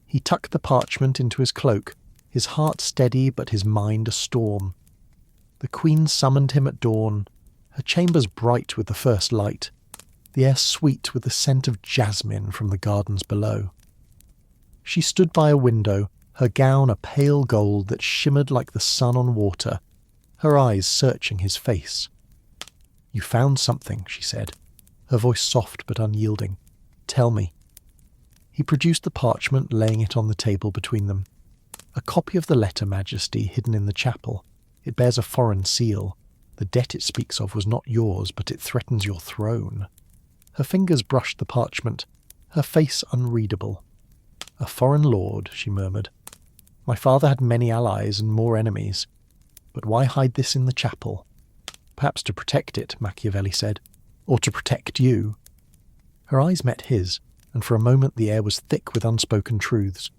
He tucked the parchment into his cloak, his heart steady but his mind a storm. The Queen summoned him at dawn, her chambers bright with the first light, the air sweet with the scent of jasmine from the gardens below. She stood by a window, her gown a pale gold that shimmered like the sun on water, her eyes searching his face. "You found something," she said, her voice soft but unyielding. "Tell me." He produced the parchment, laying it on the table between them. "A copy of the letter, Majesty, hidden in the chapel. It bears a foreign seal. The debt it speaks of was not yours, but it threatens your throne." Her fingers brushed the parchment, her face unreadable. "A foreign lord," she murmured. "My father had many allies and more enemies. But why hide this in the chapel?" "Perhaps to protect it," Machiavelli said. "Or to protect you." Her eyes met his, and for a moment the air was thick with unspoken truths.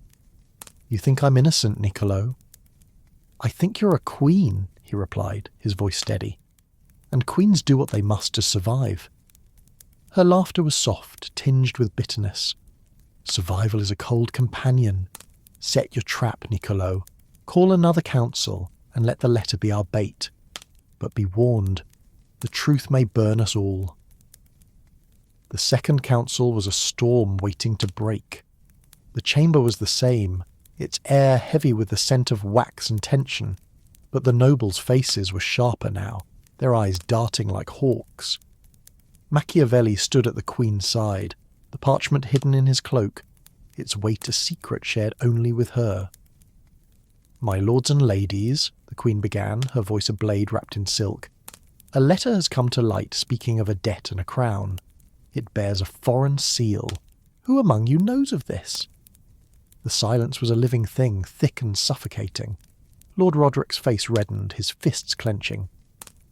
"You think I'm innocent, Niccolo?" "I think you're a queen," he replied, his voice steady. "And queens do what they must to survive." Her laughter was soft, tinged with bitterness. "Survival is a cold companion. Set your trap, Niccolo. Call another council, and let the letter be our bait. But be warned, the truth may burn us all." The second council was a storm waiting to break. The chamber was the same, its air heavy with the scent of wax and tension, but the nobles' faces were sharper now, their eyes darting like hawks. Machiavelli stood at the Queen's side, the parchment hidden in his cloak, its weight a secret shared only with her. "My lords and ladies," the Queen began, her voice a blade wrapped in silk, "a letter has come to light speaking of a debt and a crown. It bears a foreign seal. Who among you knows of this?" The silence was a living thing, thick and suffocating. Lord Roderick's face reddened, his fists clenching.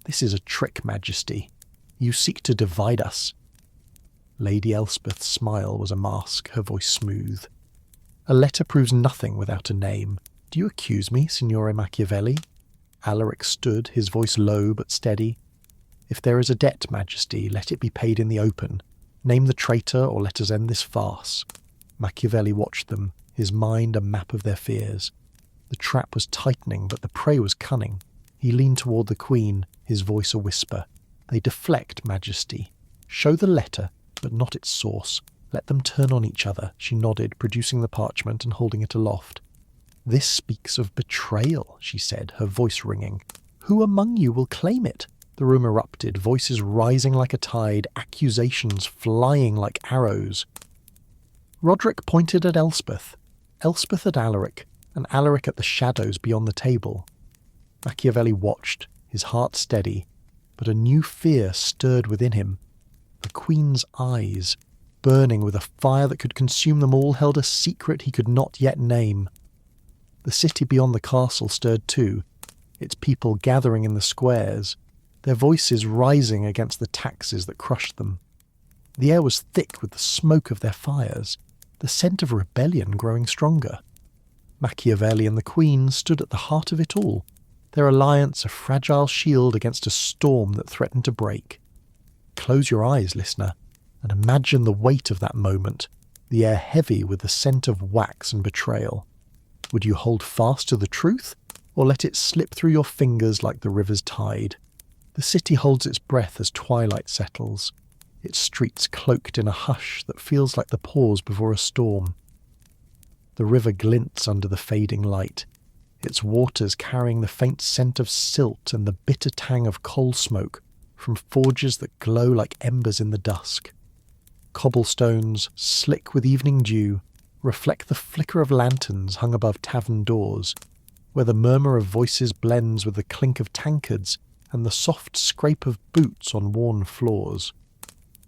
"This is a trick, Majesty. You seek to divide us." Lady Elspeth's smile was a mask, her voice smooth. "A letter proves nothing without a name. Do you accuse me, Signore Machiavelli?" Alaric stood, his voice low but steady. "If there is a debt, Majesty, let it be paid in the open. Name the traitor, or let us end this farce." Machiavelli watched them, his mind a map of their fears. The trap was tightening, but the prey was cunning. He leaned toward the Queen, his voice a whisper. "They deflect, Majesty. Show the letter, but not its source. Let them turn on each other." She nodded, producing the parchment and holding it aloft. "This speaks of betrayal," she said, her voice ringing. "Who among you will claim it?" The room erupted, voices rising like a tide, accusations flying like arrows. Roderick pointed at Elspeth, Elspeth at Alaric, and Alaric at the shadows beyond the table. Machiavelli watched, his heart steady, but a new fear stirred within him. The Queen's eyes, burning with a fire that could consume them all, held a secret he could not yet name. The city beyond the castle stirred too, its people gathering in the squares, their voices rising against the taxes that crushed them. The air was thick with the smoke of their fires, the scent of rebellion growing stronger. Machiavelli and the Queen stood at the heart of it all, their alliance a fragile shield against a storm that threatened to break. Close your eyes, listener, and imagine the weight of that moment, the air heavy with the scent of wax and betrayal. Would you hold fast to the truth, or let it slip through your fingers like the river's tide? The city holds its breath as twilight settles, its streets cloaked in a hush that feels like the pause before a storm. The river glints under the fading light, its waters carrying the faint scent of silt and the bitter tang of coal smoke from forges that glow like embers in the dusk. Cobblestones, slick with evening dew, reflect the flicker of lanterns hung above tavern doors, where the murmur of voices blends with the clink of tankards and the soft scrape of boots on worn floors.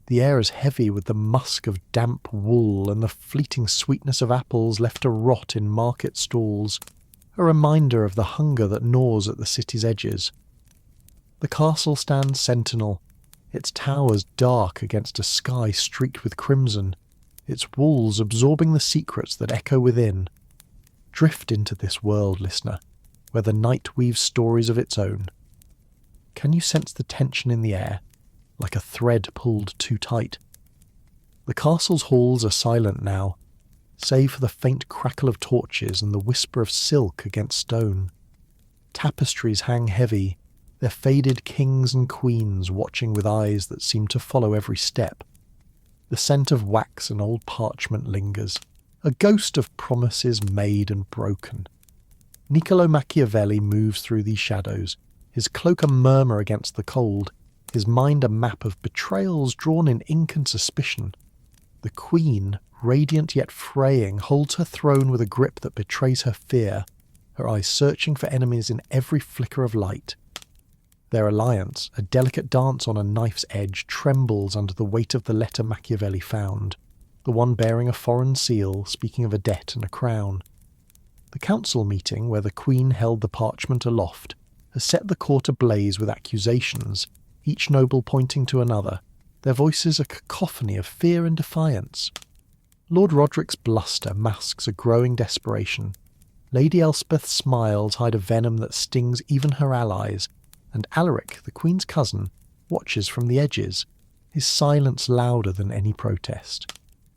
The air is heavy with the musk of damp wool and the fleeting sweetness of apples left to rot in market stalls, a reminder of the hunger that gnaws at the city's edges. The castle stands sentinel, its towers dark against a sky streaked with crimson, its walls absorbing the secrets that echo within. Drift into this world, listener, where the night weaves stories of its own. Can you sense the tension in the air, like a thread pulled too tight? The castle's halls are silent now, save for the faint crackle of torches and the whisper of silk against stone. Tapestries hang heavy, their faded kings and queens watching with eyes that seem to follow every step. The scent of wax and old parchment lingers, a ghost of promises made and broken. Niccolo Machiavelli moves through these shadows, his cloak a murmur against the cold, his mind a map of betrayals drawn in ink and suspicion. The queen, radiant yet fraying, holds her throne with a grip that betrays her fear, her eyes searching for enemies in every flicker of light. Their alliance, a delicate dance on a knife's edge, trembles under the weight of the letter Machiavelli found, the one bearing a foreign seal, speaking of a debt and a crown. The council meeting, where the queen held the parchment aloft, has set the court ablaze with accusations, each noble pointing to another, their voices a cacophony of fear and defiance. Lord Roderick's bluster masks a growing desperation. Lady Elspeth's smiles hide a venom that stings even her allies, and Alaric, the Queen's cousin, watches from the edges, his silence louder than any protest.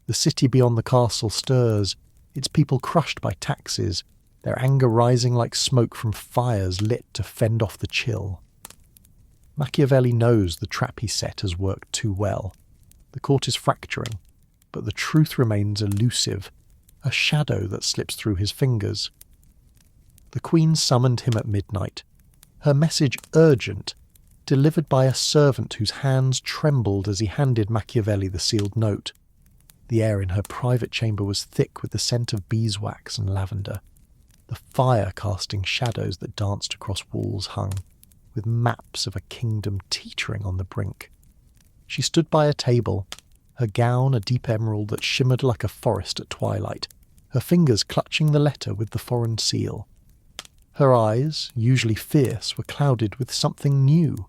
The city beyond the castle stirs, its people crushed by taxes, their anger rising like smoke from fires lit to fend off the chill. Machiavelli knows the trap he set has worked too well. The court is fracturing, but the truth remains elusive, a shadow that slips through his fingers. The Queen summoned him at midnight, her message urgent, delivered by a servant whose hands trembled as he handed Machiavelli the sealed note. The air in her private chamber was thick with the scent of beeswax and lavender. The fire-casting shadows that danced across walls hung, with maps of a kingdom teetering on the brink. She stood by a table, her gown a deep emerald that shimmered like a forest at twilight, her fingers clutching the letter with the foreign seal. Her eyes, usually fierce, were clouded with something new.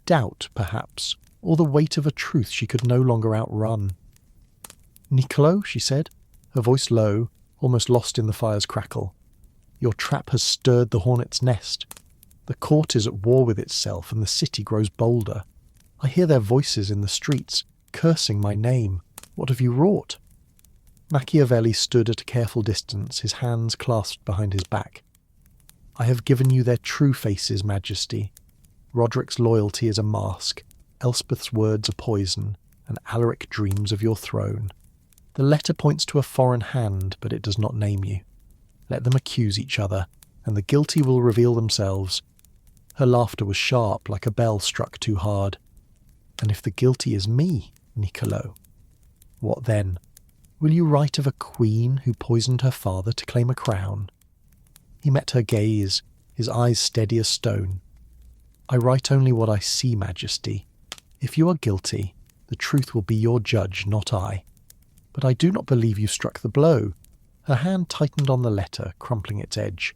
Doubt, perhaps, or the weight of a truth she could no longer outrun. "Niccolo," she said, her voice low, almost lost in the fire's crackle. "Your trap has stirred the hornet's nest. The court is at war with itself, and the city grows bolder. I hear their voices in the streets, cursing my name. What have you wrought?" Machiavelli stood at a careful distance, his hands clasped behind his back. "I have given you their true faces, Majesty. Roderick's loyalty is a mask, Elspeth's words a poison, and Alaric dreams of your throne. The letter points to a foreign hand, but it does not name you. Let them accuse each other, and the guilty will reveal themselves." Her laughter was sharp, like a bell struck too hard. "And if the guilty is me, Niccolo, what then? Will you write of a queen who poisoned her father to claim a crown?" He met her gaze, his eyes steady as stone. "I write only what I see, Majesty. If you are guilty, the truth will be your judge, not I. But I do not believe you struck the blow." Her hand tightened on the letter, crumpling its edge.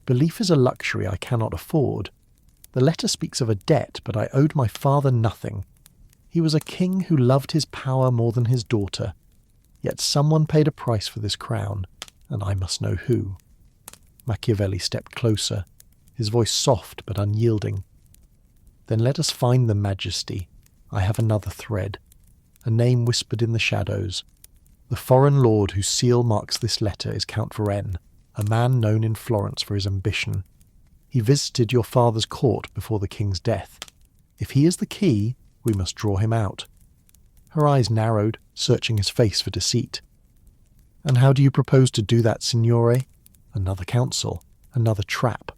"Belief is a luxury I cannot afford. The letter speaks of a debt, but I owed my father nothing. He was a king who loved his power more than his daughter. Yet someone paid a price for this crown, and I must know who." Machiavelli stepped closer, his voice soft but unyielding. "Then let us find them, Majesty. I have another thread." A name whispered in the shadows. "The foreign lord whose seal marks this letter is Count Varenne, a man known in Florence for his ambition. He visited your father's court before the king's death. If he is the key, we must draw him out." Her eyes narrowed, searching his face for deceit. "And how do you propose to do that, signore?" Another counsel, another trap.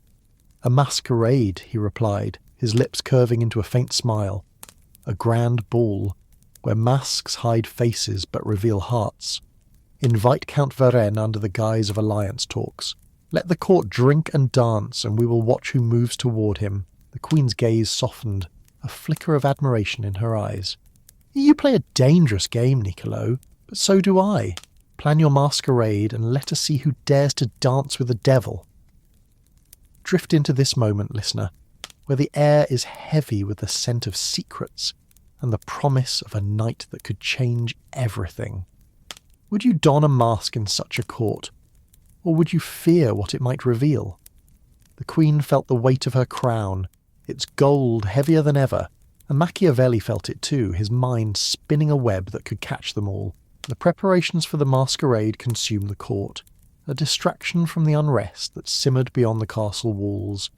"A masquerade," he replied, his lips curving into a faint smile. "A grand ball, where masks hide faces but reveal hearts. Invite Count Varenne under the guise of alliance talks. Let the court drink and dance, and we will watch who moves toward him." The Queen's gaze softened, a flicker of admiration in her eyes. You play a dangerous game, Niccolo, but so do I. Plan your masquerade and let us see who dares to dance with the devil. Drift into this moment, listener, where the air is heavy with the scent of secrets and the promise of a night that could change everything. Would you don a mask in such a court, or would you fear what it might reveal? The Queen felt the weight of her crown, its gold heavier than ever, and Machiavelli felt it too, his mind spinning a web that could catch them all. The preparations for the masquerade consumed the court, a distraction from the unrest that simmered beyond the castle walls.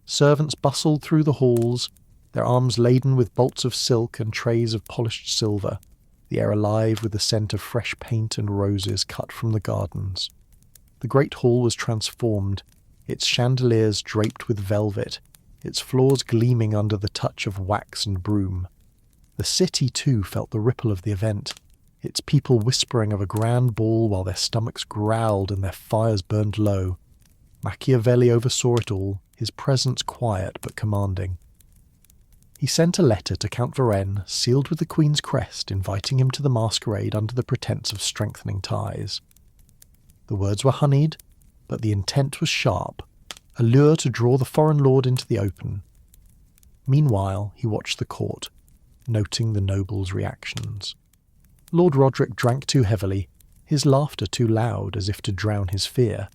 Servants bustled through the halls, their arms laden with bolts of silk and trays of polished silver, the air alive with the scent of fresh paint and roses cut from the gardens. The great hall was transformed, its chandeliers draped with velvet, its floors gleaming under the touch of wax and broom. The city, too, felt the ripple of the event, its people whispering of a grand ball while their stomachs growled and their fires burned low. Machiavelli oversaw it all, his presence quiet but commanding. He sent a letter to Count Varenne, sealed with the Queen's crest, inviting him to the masquerade under the pretence of strengthening ties. The words were honeyed, but the intent was sharp, a lure to draw the foreign lord into the open. Meanwhile, he watched the court, noting the nobles' reactions. Lord Roderick drank too heavily, his laughter too loud as if to drown his fear.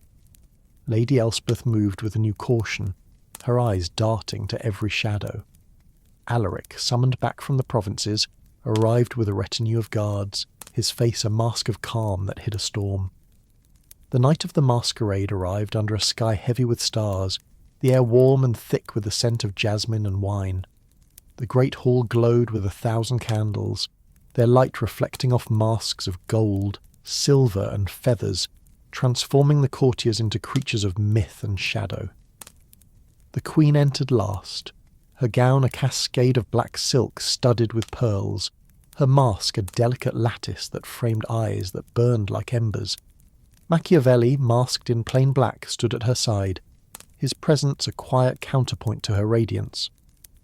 Lady Elspeth moved with a new caution, her eyes darting to every shadow. Alaric, summoned back from the provinces, arrived with a retinue of guards, his face a mask of calm that hid a storm. The night of the masquerade arrived under a sky heavy with stars, the air warm and thick with the scent of jasmine and wine. The great hall glowed with 1,000 candles, their light reflecting off masks of gold, silver and feathers, transforming the courtiers into creatures of myth and shadow. The Queen entered last, her gown a cascade of black silk studded with pearls, her mask a delicate lattice that framed eyes that burned like embers. Machiavelli, masked in plain black, stood at her side, his presence a quiet counterpoint to her radiance.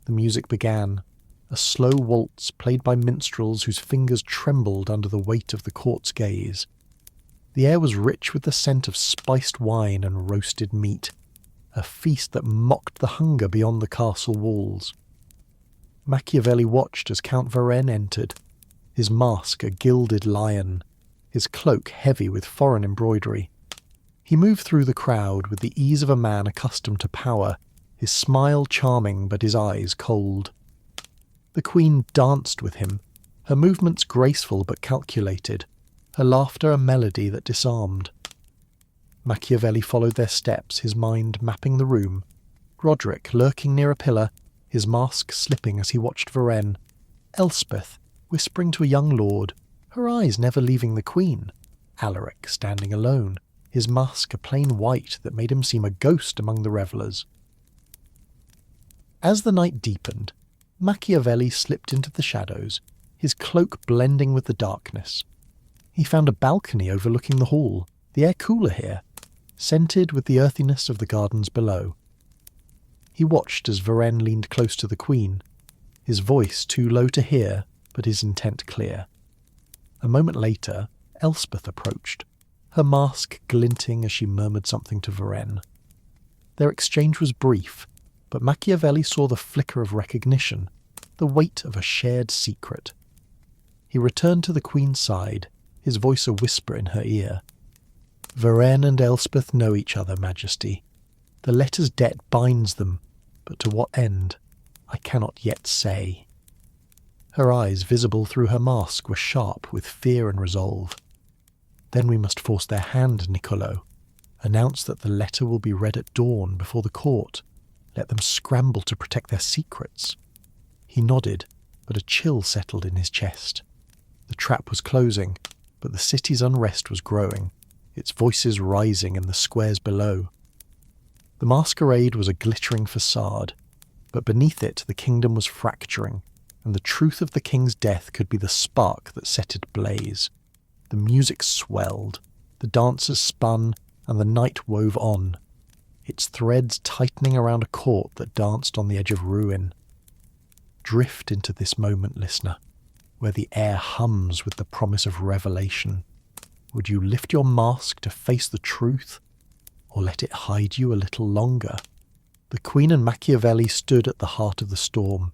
The music began, a slow waltz played by minstrels whose fingers trembled under the weight of the court's gaze. The air was rich with the scent of spiced wine and roasted meat, a feast that mocked the hunger beyond the castle walls. Machiavelli watched as Count Varenne entered, his mask a gilded lion, his cloak heavy with foreign embroidery. He moved through the crowd with the ease of a man accustomed to power, his smile charming but his eyes cold. The Queen danced with him, her movements graceful but calculated, her laughter a melody that disarmed. Machiavelli followed their steps, his mind mapping the room, Roderick lurking near a pillar, his mask slipping as he watched Varenne, Elspeth whispering to a young lord, her eyes never leaving the Queen, Alaric standing alone, his mask a plain white that made him seem a ghost among the revellers. As the night deepened, Machiavelli slipped into the shadows, his cloak blending with the darkness. He found a balcony overlooking the hall, the air cooler here, scented with the earthiness of the gardens below. He watched as Varenne leaned close to the Queen, his voice too low to hear, but his intent clear. A moment later, Elspeth approached, her mask glinting as she murmured something to Varenne. Their exchange was brief, but Machiavelli saw the flicker of recognition, the weight of a shared secret. He returned to the Queen's side, his voice a whisper in her ear. Varenne and Elspeth know each other, Majesty. The letter's debt binds them, but to what end, I cannot yet say. Her eyes, visible through her mask, were sharp with fear and resolve. Then we must force their hand, Niccolo. Announce that the letter will be read at dawn before the court. Let them scramble to protect their secrets. He nodded, but a chill settled in his chest. The trap was closing, but the city's unrest was growing, its voices rising in the squares below. The masquerade was a glittering facade, but beneath it the kingdom was fracturing, and the truth of the king's death could be the spark that set it ablaze. The music swelled, the dancers spun, and the night wove on, its threads tightening around a court that danced on the edge of ruin. Drift into this moment, listener. where the air hums with the promise of revelation. Would you lift your mask to face the truth, or let it hide you a little longer? The Queen and Machiavelli stood at the heart of the storm,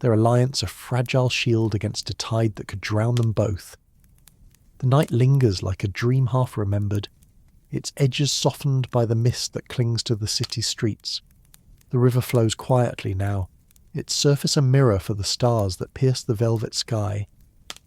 their alliance a fragile shield against a tide that could drown them both. The night lingers like a dream half remembered, its edges softened by the mist that clings to the city streets. The river flows quietly now, its surface a mirror for the stars that pierce the velvet sky,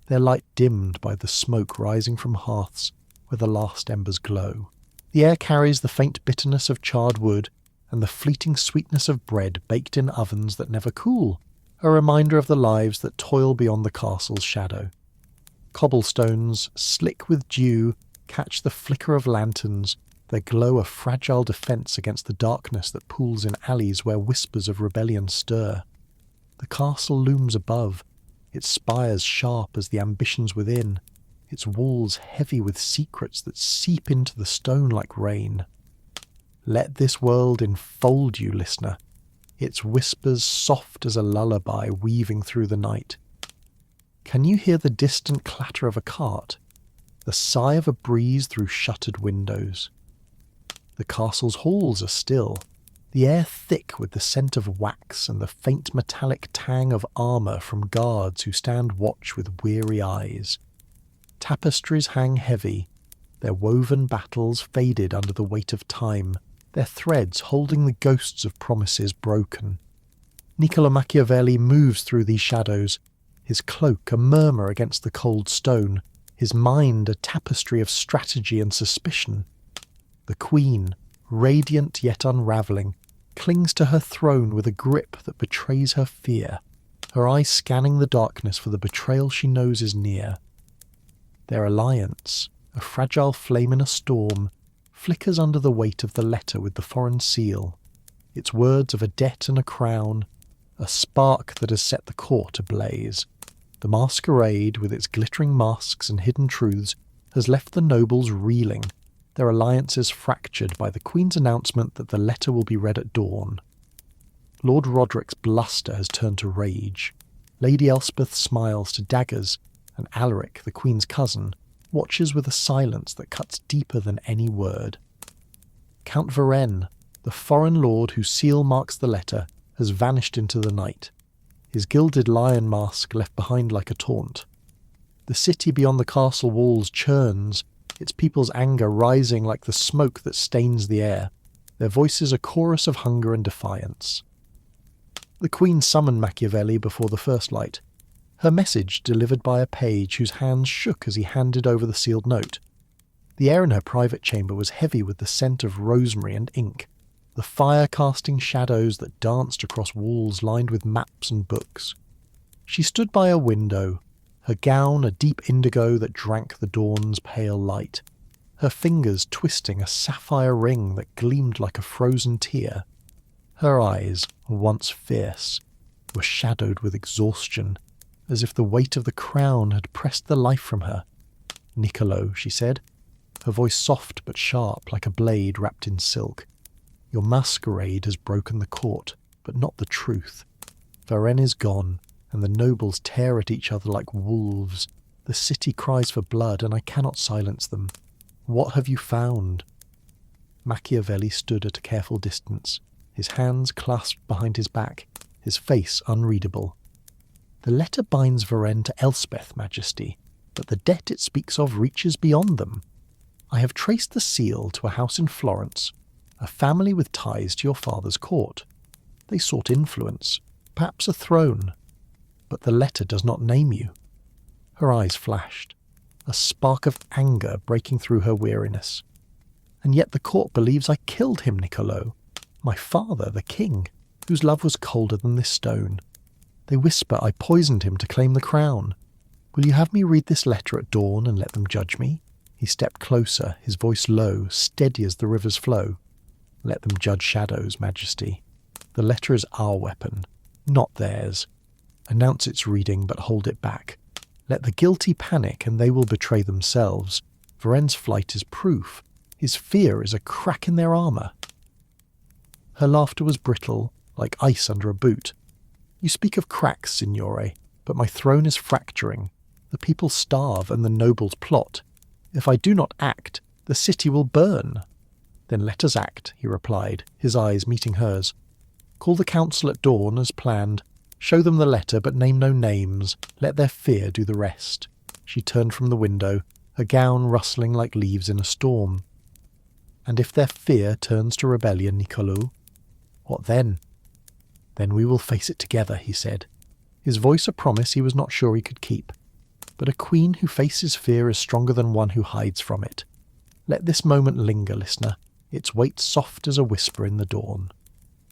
their light dimmed by the smoke rising from hearths where the last embers glow. The air carries the faint bitterness of charred wood and the fleeting sweetness of bread baked in ovens that never cool, a reminder of the lives that toil beyond the castle's shadow. Cobblestones, slick with dew, catch the flicker of lanterns, their glow a fragile defence against the darkness that pools in alleys where whispers of rebellion stir. The castle looms above, its spires sharp as the ambitions within, its walls heavy with secrets that seep into the stone like rain. Let this world enfold you, listener, its whispers soft as a lullaby weaving through the night. Can you hear the distant clatter of a cart, the sigh of a breeze through shuttered windows? The castle's halls are still, the air thick with the scent of wax and the faint metallic tang of armour from guards who stand watch with weary eyes. Tapestries hang heavy, their woven battles faded under the weight of time, their threads holding the ghosts of promises broken. Niccolo Machiavelli moves through these shadows, his cloak a murmur against the cold stone, his mind a tapestry of strategy and suspicion. The Queen, radiant yet unravelling, clings to her throne with a grip that betrays her fear, her eyes scanning the darkness for the betrayal she knows is near. Their alliance, a fragile flame in a storm, flickers under the weight of the letter with the foreign seal, its words of a debt and a crown, a spark that has set the court ablaze. The masquerade, with its glittering masks and hidden truths, has left the nobles reeling, their alliances fractured by the Queen's announcement that the letter will be read at dawn. Lord Roderick's bluster has turned to rage. Lady Elspeth smiles to daggers, and Alaric, the Queen's cousin, watches with a silence that cuts deeper than any word. Count Varenne, the foreign lord whose seal marks the letter, has vanished into the night, his gilded lion mask left behind like a taunt. The city beyond the castle walls churns, its people's anger rising like the smoke that stains the air, their voices a chorus of hunger and defiance. The Queen summoned Machiavelli before the first light, her message delivered by a page whose hands shook as he handed over the sealed note. The air in her private chamber was heavy with the scent of rosemary and ink, the fire-casting shadows that danced across walls lined with maps and books. She stood by a window, her gown a deep indigo that drank the dawn's pale light, her fingers twisting a sapphire ring that gleamed like a frozen tear. Her eyes, once fierce, were shadowed with exhaustion, as if the weight of the crown had pressed the life from her. "Niccolo," she said, her voice soft but sharp like a blade wrapped in silk. "Your masquerade has broken the court, but not the truth. Varenne is gone, and the nobles tear at each other like wolves. The city cries for blood, and I cannot silence them. What have you found?" Machiavelli stood at a careful distance, his hands clasped behind his back, his face unreadable. "The letter binds Varenne to Elspeth, Majesty, but the debt it speaks of reaches beyond them. I have traced the seal to a house in Florence, a family with ties to your father's court. They sought influence, perhaps a throne, but the letter does not name you." Her eyes flashed, a spark of anger breaking through her weariness. "And yet the court believes I killed him, Niccolo, my father, the king, whose love was colder than this stone. They whisper I poisoned him to claim the crown. Will you have me read this letter at dawn and let them judge me?" He stepped closer, his voice low, steady as the river's flow. "Let them judge shadows, Majesty. The letter is our weapon, not theirs. Announce its reading, but hold it back. Let the guilty panic, and they will betray themselves. Varenne's flight is proof. His fear is a crack in their armour." Her laughter was brittle, like ice under a boot. "You speak of cracks, signore. But my throne is fracturing. The people starve and the nobles plot. If I do not act, the city will burn." "Then let us act," he replied, his eyes meeting hers. "Call the council at dawn as planned. Show them the letter, but name no names. Let their fear do the rest." She turned from the window, her gown rustling like leaves in a storm. "And if their fear turns to rebellion, Nicolò, what then?" "Then we will face it together," he said, his voice a promise he was not sure he could keep. But a queen who faces fear is stronger than one who hides from it. Let this moment linger, listener, its weight soft as a whisper in the dawn.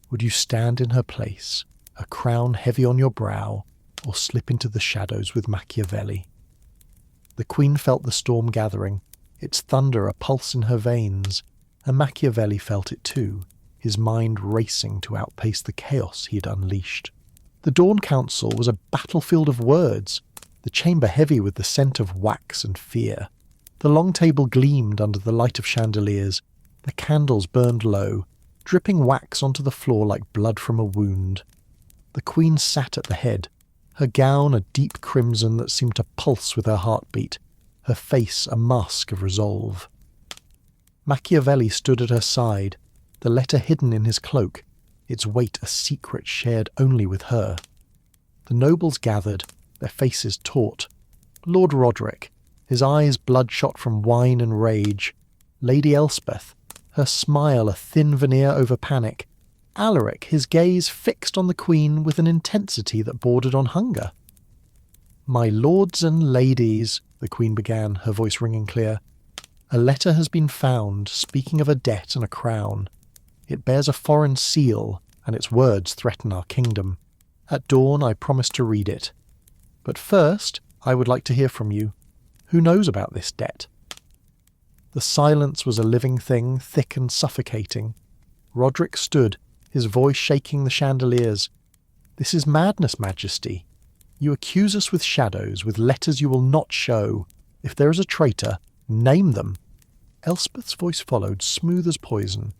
Would you stand in her place, a crown heavy on your brow, or slip into the shadows with Machiavelli? The queen felt the storm gathering, its thunder a pulse in her veins, and Machiavelli felt it too, his mind racing to outpace the chaos he had unleashed. The dawn council was a battlefield of words, the chamber heavy with the scent of wax and fear. The long table gleamed under the light of chandeliers, the candles burned low, dripping wax onto the floor like blood from a wound. The queen sat at the head, her gown a deep crimson that seemed to pulse with her heartbeat, her face a mask of resolve. Machiavelli stood at her side, the letter hidden in his cloak, its weight a secret shared only with her. The nobles gathered, their faces taut. Lord Roderick, his eyes bloodshot from wine and rage. Lady Elspeth, her smile a thin veneer over panic. Alaric, his gaze fixed on the queen with an intensity that bordered on hunger. "My lords and ladies," the queen began, her voice ringing clear, "a letter has been found speaking of a debt and a crown. It bears a foreign seal, and its words threaten our kingdom. At dawn I promise to read it. But first, I would like to hear from you. Who knows about this debt?" The silence was a living thing, thick and suffocating. Roderick stood, his voice shaking the chandeliers. "This is madness, Majesty. You accuse us with shadows, with letters you will not show. If there is a traitor, name them." Elspeth's voice followed, smooth as poison.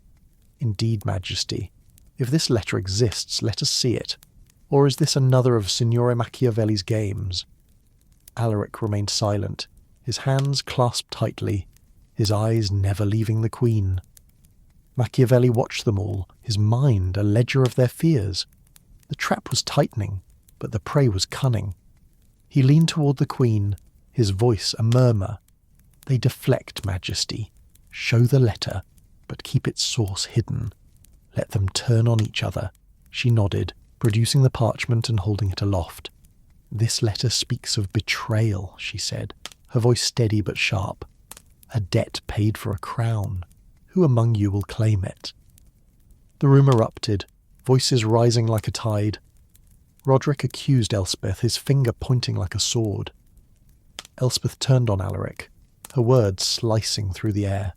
"Indeed, Majesty. If this letter exists, let us see it. Or is this another of Signore Machiavelli's games?" Alaric remained silent, his hands clasped tightly, his eyes never leaving the queen. Machiavelli watched them all, his mind a ledger of their fears. The trap was tightening, but the prey was cunning. He leaned toward the queen, his voice a murmur. "They deflect, Majesty. Show the letter, but keep its source hidden. Let them turn on each other." She nodded, producing the parchment and holding it aloft. "This letter speaks of betrayal," she said, her voice steady but sharp. "A debt paid for a crown. Who among you will claim it?" The room erupted, voices rising like a tide. Roderick accused Elspeth, his finger pointing like a sword. Elspeth turned on Alaric, her words slicing through the air.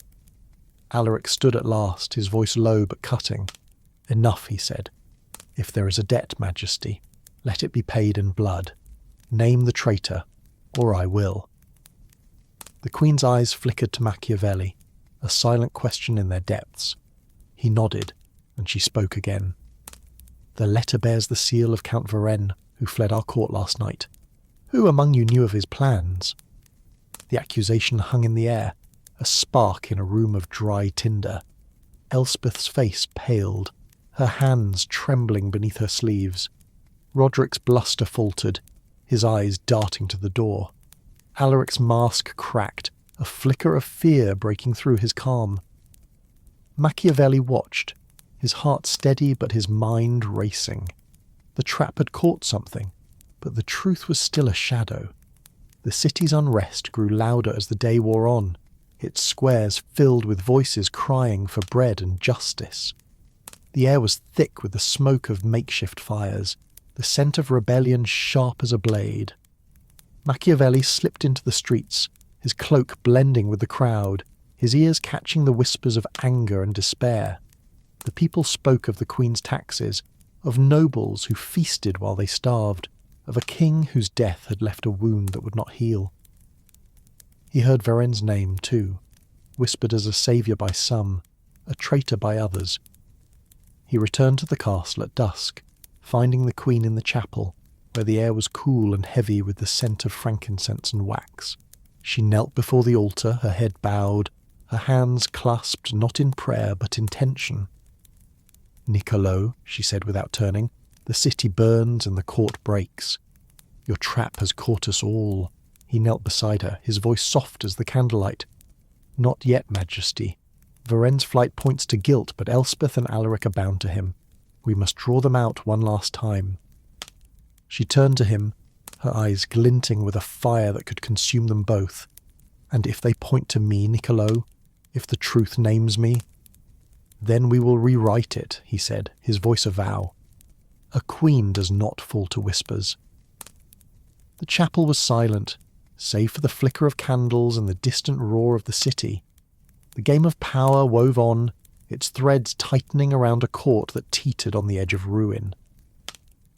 Alaric stood at last, his voice low but cutting. "Enough," he said. "If there is a debt, Majesty, let it be paid in blood. Name the traitor, or I will." The queen's eyes flickered to Machiavelli, a silent question in their depths. He nodded, and she spoke again. "The letter bears the seal of Count Varenne, who fled our court last night. Who among you knew of his plans?" The accusation hung in the air, a spark in a room of dry tinder. Elspeth's face paled, her hands trembling beneath her sleeves. Roderick's bluster faltered, his eyes darting to the door. Alaric's mask cracked, a flicker of fear breaking through his calm. Machiavelli watched, his heart steady but his mind racing. The trap had caught something, but the truth was still a shadow. The city's unrest grew louder as the day wore on, its squares filled with voices crying for bread and justice. The air was thick with the smoke of makeshift fires, the scent of rebellion sharp as a blade. Machiavelli slipped into the streets, his cloak blending with the crowd, his ears catching the whispers of anger and despair. The people spoke of the queen's taxes, of nobles who feasted while they starved, of a king whose death had left a wound that would not heal. He heard Varenne's name, too, whispered as a saviour by some, a traitor by others. He returned to the castle at dusk, finding the queen in the chapel, where the air was cool and heavy with the scent of frankincense and wax. She knelt before the altar, her head bowed, her hands clasped not in prayer but in tension. "Niccolo," she said without turning, "the city burns and the court breaks. Your trap has caught us all." He knelt beside her, his voice soft as the candlelight. "Not yet, Majesty. Varen's flight points to guilt, but Elspeth and Alaric are bound to him. We must draw them out one last time." She turned to him, her eyes glinting with a fire that could consume them both. "And if they point to me, Niccolo, if the truth names me, then we will rewrite it," he said, his voice a vow. "A queen does not fall to whispers." The chapel was silent, save for the flicker of candles and the distant roar of the city. The game of power wove on, its threads tightening around a court that teetered on the edge of ruin.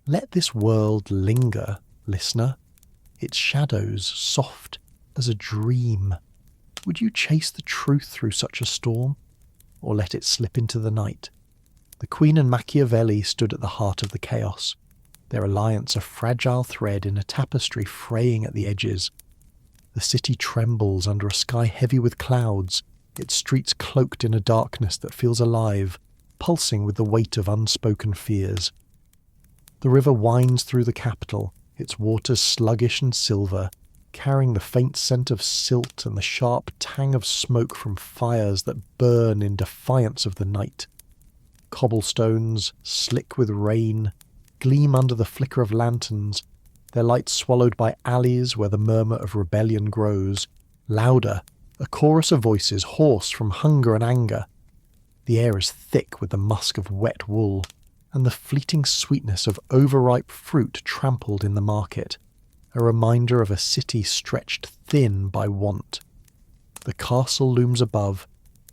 Let this world linger, listener, its shadows soft as a dream. Would you chase the truth through such a storm, or let it slip into the night? The Queen and Machiavelli stood at the heart of the chaos, their alliance a fragile thread in a tapestry fraying at the edges. The city trembles under a sky heavy with clouds, its streets cloaked in a darkness that feels alive, pulsing with the weight of unspoken fears. The river winds through the capital, its waters sluggish and silver, carrying the faint scent of silt and the sharp tang of smoke from fires that burn in defiance of the night. Cobblestones, slick with rain, gleam under the flicker of lanterns, their light swallowed by alleys where the murmur of rebellion grows. Louder, a chorus of voices hoarse from hunger and anger. The air is thick with the musk of wet wool, and the fleeting sweetness of overripe fruit trampled in the market, a reminder of a city stretched thin by want. The castle looms above,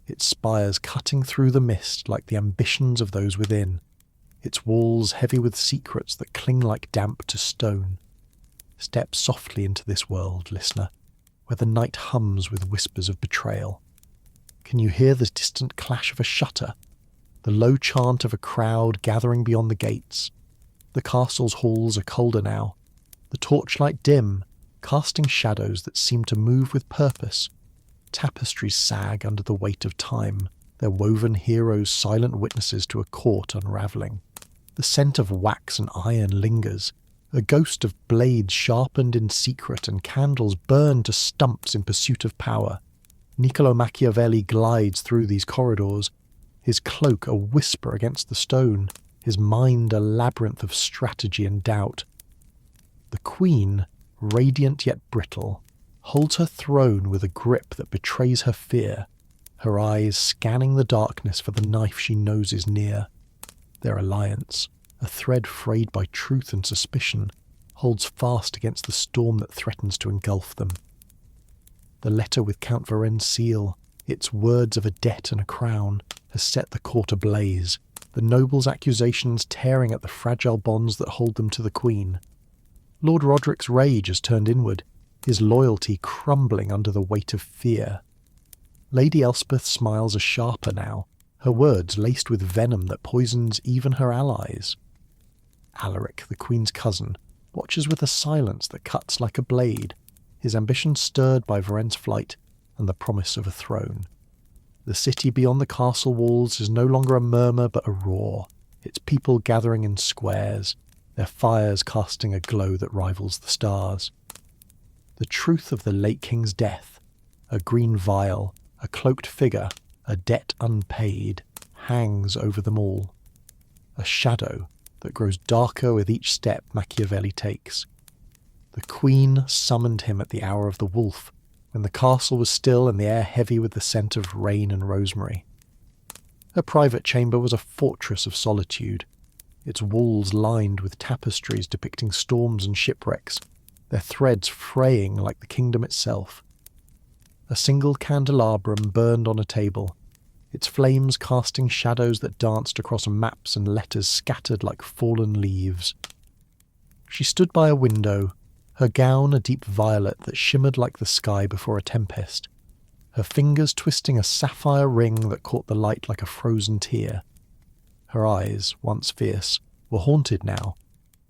its spires cutting through the mist like the ambitions of those within, its walls heavy with secrets that cling like damp to stone. Step softly into this world, listener, where the night hums with whispers of betrayal. Can you hear the distant clash of a shutter, the low chant of a crowd gathering beyond the gates? The castle's halls are colder now, the torchlight dim, casting shadows that seem to move with purpose. Tapestries sag under the weight of time, their woven heroes silent witnesses to a court unravelling. The scent of wax and iron lingers, a ghost of blades sharpened in secret and candles burned to stumps in pursuit of power. Niccolo Machiavelli glides through these corridors, his cloak a whisper against the stone, his mind a labyrinth of strategy and doubt. The Queen, radiant yet brittle, holds her throne with a grip that betrays her fear, her eyes scanning the darkness for the knife she knows is near. Their alliance, a thread frayed by truth and suspicion, holds fast against the storm that threatens to engulf them. The letter with Count Varen's seal, its words of a debt and a crown, has set the court ablaze, the nobles' accusations tearing at the fragile bonds that hold them to the Queen. Lord Roderick's rage has turned inward, his loyalty crumbling under the weight of fear. Lady Elspeth smiles are sharper now, her words laced with venom that poisons even her allies. Alaric, the Queen's cousin, watches with a silence that cuts like a blade, his ambition stirred by Varen's flight and the promise of a throne. The city beyond the castle walls is no longer a murmur but a roar, its people gathering in squares, their fires casting a glow that rivals the stars. The truth of the late king's death, a green vial, a cloaked figure, a debt unpaid, hangs over them all. A shadow that grows darker with each step Machiavelli takes. The Queen summoned him at the hour of the wolf, when the castle was still and the air heavy with the scent of rain and rosemary. Her private chamber was a fortress of solitude, its walls lined with tapestries depicting storms and shipwrecks, their threads fraying like the kingdom itself. A single candelabrum burned on a table, its flames casting shadows that danced across maps and letters scattered like fallen leaves. She stood by a window, her gown a deep violet that shimmered like the sky before a tempest, her fingers twisting a sapphire ring that caught the light like a frozen tear. Her eyes, once fierce, were haunted now,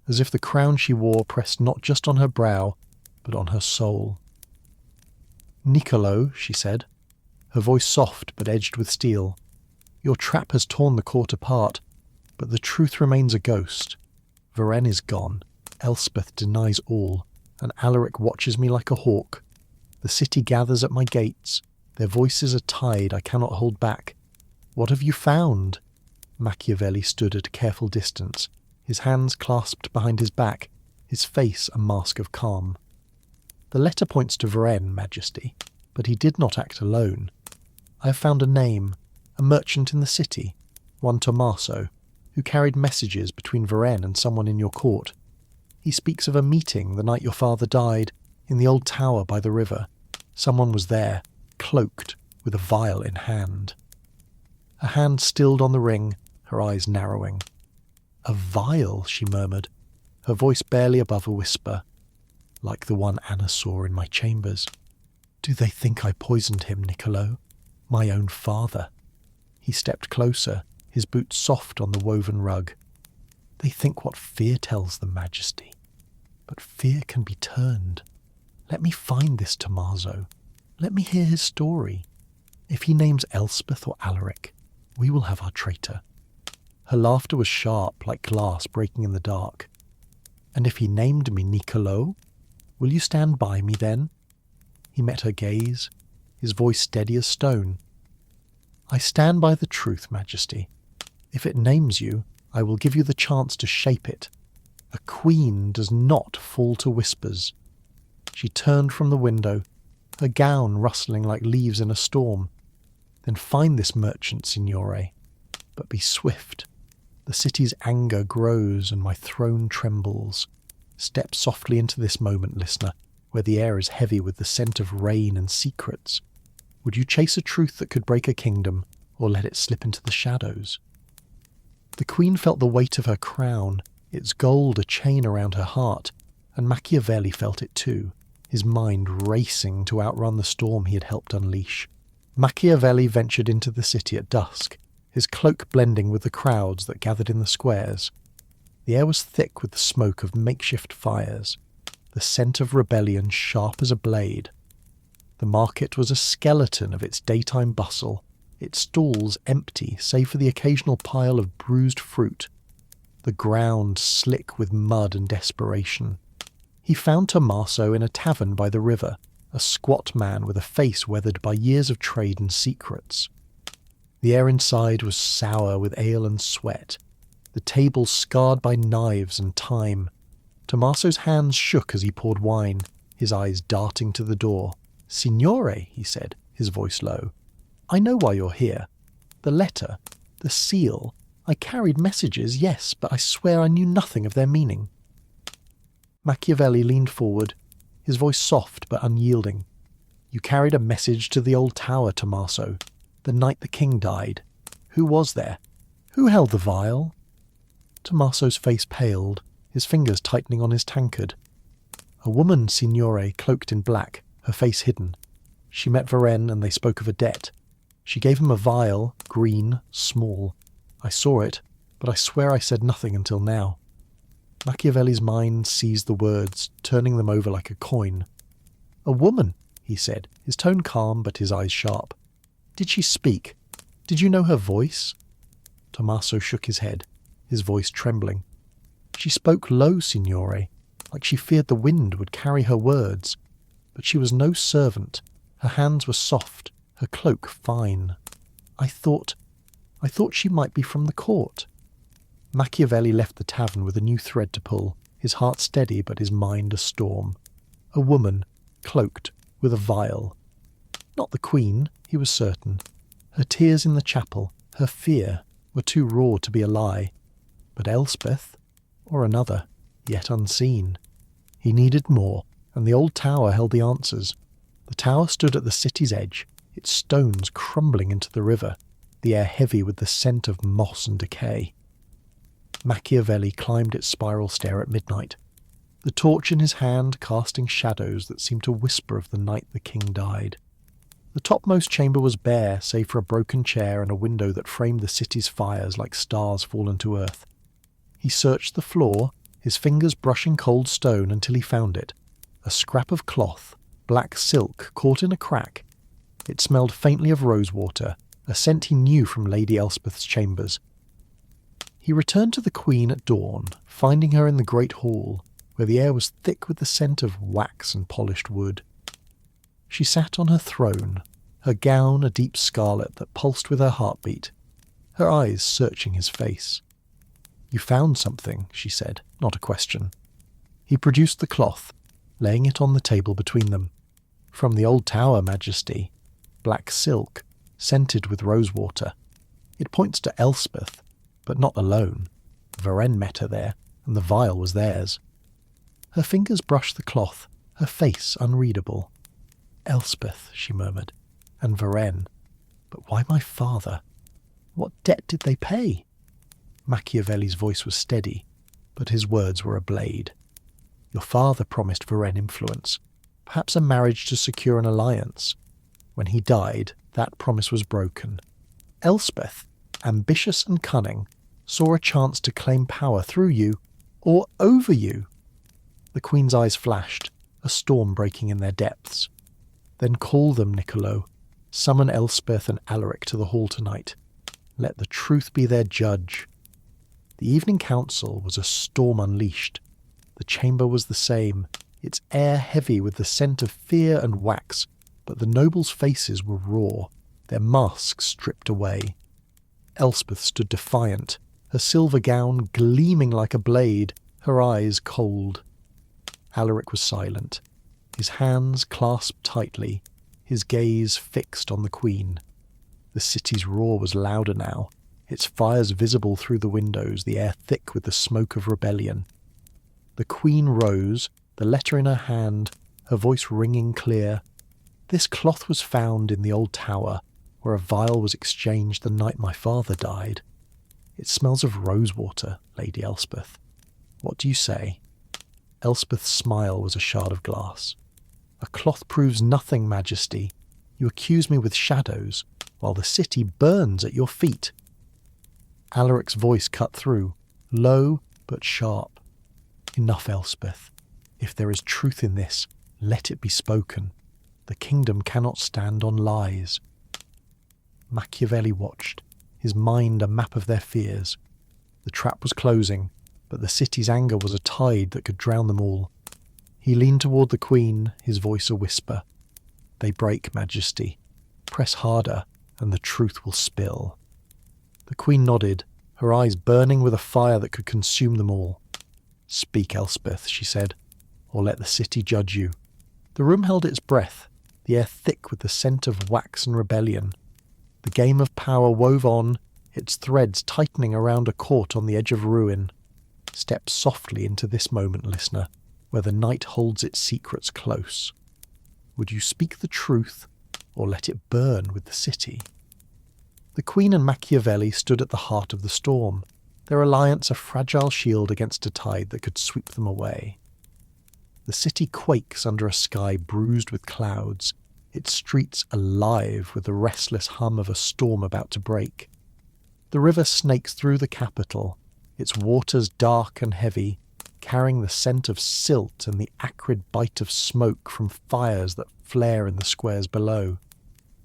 as if the crown she wore pressed not just on her brow, but on her soul. "Niccolo," she said, her voice soft but edged with steel, "your trap has torn the court apart, but the truth remains a ghost. Varenne is gone, Elspeth denies all, and Alaric watches me like a hawk. The city gathers at my gates, their voices a tide I cannot hold back. What have you found?" Machiavelli stood at a careful distance, his hands clasped behind his back, his face a mask of calm. "The letter points to Varenne, Majesty, but he did not act alone. I have found a name, a merchant in the city, one Tommaso, who carried messages between Varenne and someone in your court. He speaks of a meeting the night your father died, in the old tower by the river. Someone was there, cloaked, with a vial in hand." Her hand stilled on the ring, her eyes narrowing. "A vial," she murmured, her voice barely above a whisper, "like the one Anna saw in my chambers. Do they think I poisoned him, Niccolo? My own father?" He stepped closer, his boots soft on the woven rug. "They think what fear tells them, Majesty. But fear can be turned. Let me find this Tommaso. Let me hear his story. If he names Elspeth or Alaric, we will have our traitor." Her laughter was sharp, like glass breaking in the dark. "And if he named me Niccolo, will you stand by me then?" He met her gaze, his voice steady as stone. "I stand by the truth, Majesty. If it names you, I will give you the chance to shape it. A queen does not fall to whispers." She turned from the window, her gown rustling like leaves in a storm. "Then find this merchant, signore, but be swift. The city's anger grows and my throne trembles. Step softly into this moment, listener, where the air is heavy with the scent of rain and secrets. Would you chase a truth that could break a kingdom, or let it slip into the shadows?" The queen felt the weight of her crown, its gold a chain around her heart, and Machiavelli felt it too, his mind racing to outrun the storm he had helped unleash. Machiavelli ventured into the city at dusk, his cloak blending with the crowds that gathered in the squares. The air was thick with the smoke of makeshift fires, the scent of rebellion sharp as a blade. The market was a skeleton of its daytime bustle, its stalls empty save for the occasional pile of bruised fruit, the ground slick with mud and desperation. He found Tommaso in a tavern by the river, a squat man with a face weathered by years of trade and secrets. The air inside was sour with ale and sweat, the table scarred by knives and time. Tommaso's hands shook as he poured wine, his eyes darting to the door. "Signore," he said, his voice low, "I know why you're here. The letter, the seal. I carried messages, yes, but I swear I knew nothing of their meaning." Machiavelli leaned forward, his voice soft but unyielding. "You carried a message to the old tower, Tommaso, the night the king died. Who was there? Who held the vial?" Tommaso's face paled, his fingers tightening on his tankard. "A woman, signore, cloaked in black, her face hidden. She met Varenne and they spoke of a debt. She gave him a vial, green, small. I saw it, but I swear I said nothing until now." Machiavelli's mind seized the words, turning them over like a coin. "A woman," he said, his tone calm but his eyes sharp. "Did she speak? Did you know her voice?" Tommaso shook his head, his voice trembling. "She spoke low, signore, like she feared the wind would carry her words. But she was no servant. Her hands were soft, her cloak fine. I thought she might be from the court." Machiavelli left the tavern with a new thread to pull, his heart steady but his mind a storm. A woman, cloaked, with a vial. Not the queen, he was certain. Her tears in the chapel, her fear, were too raw to be a lie. But Elspeth, or another, yet unseen. He needed more, and the old tower held the answers. The tower stood at the city's edge, its stones crumbling into the river, the air heavy with the scent of moss and decay. Machiavelli climbed its spiral stair at midnight, the torch in his hand casting shadows that seemed to whisper of the night the king died. The topmost chamber was bare, save for a broken chair and a window that framed the city's fires like stars fallen to earth. He searched the floor, his fingers brushing cold stone until he found it. A scrap of cloth, black silk caught in a crack. It smelled faintly of rosewater, a scent he knew from Lady Elspeth's chambers. He returned to the Queen at dawn, finding her in the great hall, where the air was thick with the scent of wax and polished wood. She sat on her throne, her gown a deep scarlet that pulsed with her heartbeat, her eyes searching his face. "You found something," she said, not a question. He produced the cloth, laying it on the table between them. "From the old tower, Majesty. Black silk, scented with rosewater. It points to Elspeth, but not alone. Varenne met her there, and the vial was theirs." Her fingers brushed the cloth, her face unreadable. "Elspeth," she murmured, "and Varenne. But why my father? What debt did they pay?" Machiavelli's voice was steady, but his words were a blade. "Your father promised Varenne influence, perhaps a marriage to secure an alliance. When he died, that promise was broken. Elspeth, ambitious and cunning, saw a chance to claim power through you, or over you." The Queen's eyes flashed, a storm breaking in their depths. "Then call them, Niccolo. Summon Elspeth and Alaric to the hall tonight. Let the truth be their judge." The evening council was a storm unleashed. The chamber was the same, its air heavy with the scent of fear and wax, but the nobles' faces were raw, their masks stripped away. Elspeth stood defiant, her silver gown gleaming like a blade, her eyes cold. Alaric was silent, his hands clasped tightly, his gaze fixed on the Queen. The city's roar was louder now, its fires visible through the windows, the air thick with the smoke of rebellion. The Queen rose, the letter in her hand, her voice ringing clear. "This cloth was found in the old tower, where a vial was exchanged the night my father died. It smells of rosewater, Lady Elspeth. What do you say?" Elspeth's smile was a shard of glass. "A cloth proves nothing, Majesty. You accuse me with shadows, while the city burns at your feet." Alaric's voice cut through, low but sharp. "Enough, Elspeth. If there is truth in this, let it be spoken. The kingdom cannot stand on lies." Machiavelli watched, his mind a map of their fears. The trap was closing, but the city's anger was a tide that could drown them all. He leaned toward the Queen, his voice a whisper. "They break, Majesty. Press harder, and the truth will spill." The Queen nodded, her eyes burning with a fire that could consume them all. "Speak, Elspeth," she said, "or let the city judge you." The room held its breath, the air thick with the scent of wax and rebellion. The game of power wove on, its threads tightening around a court on the edge of ruin. Step softly into this moment, listener, where the night holds its secrets close. Would you speak the truth, or let it burn with the city? The Queen and Machiavelli stood at the heart of the storm, their alliance a fragile shield against a tide that could sweep them away. The city quakes under a sky bruised with clouds, its streets alive with the restless hum of a storm about to break. The river snakes through the capital, its waters dark and heavy, carrying the scent of silt and the acrid bite of smoke from fires that flare in the squares below.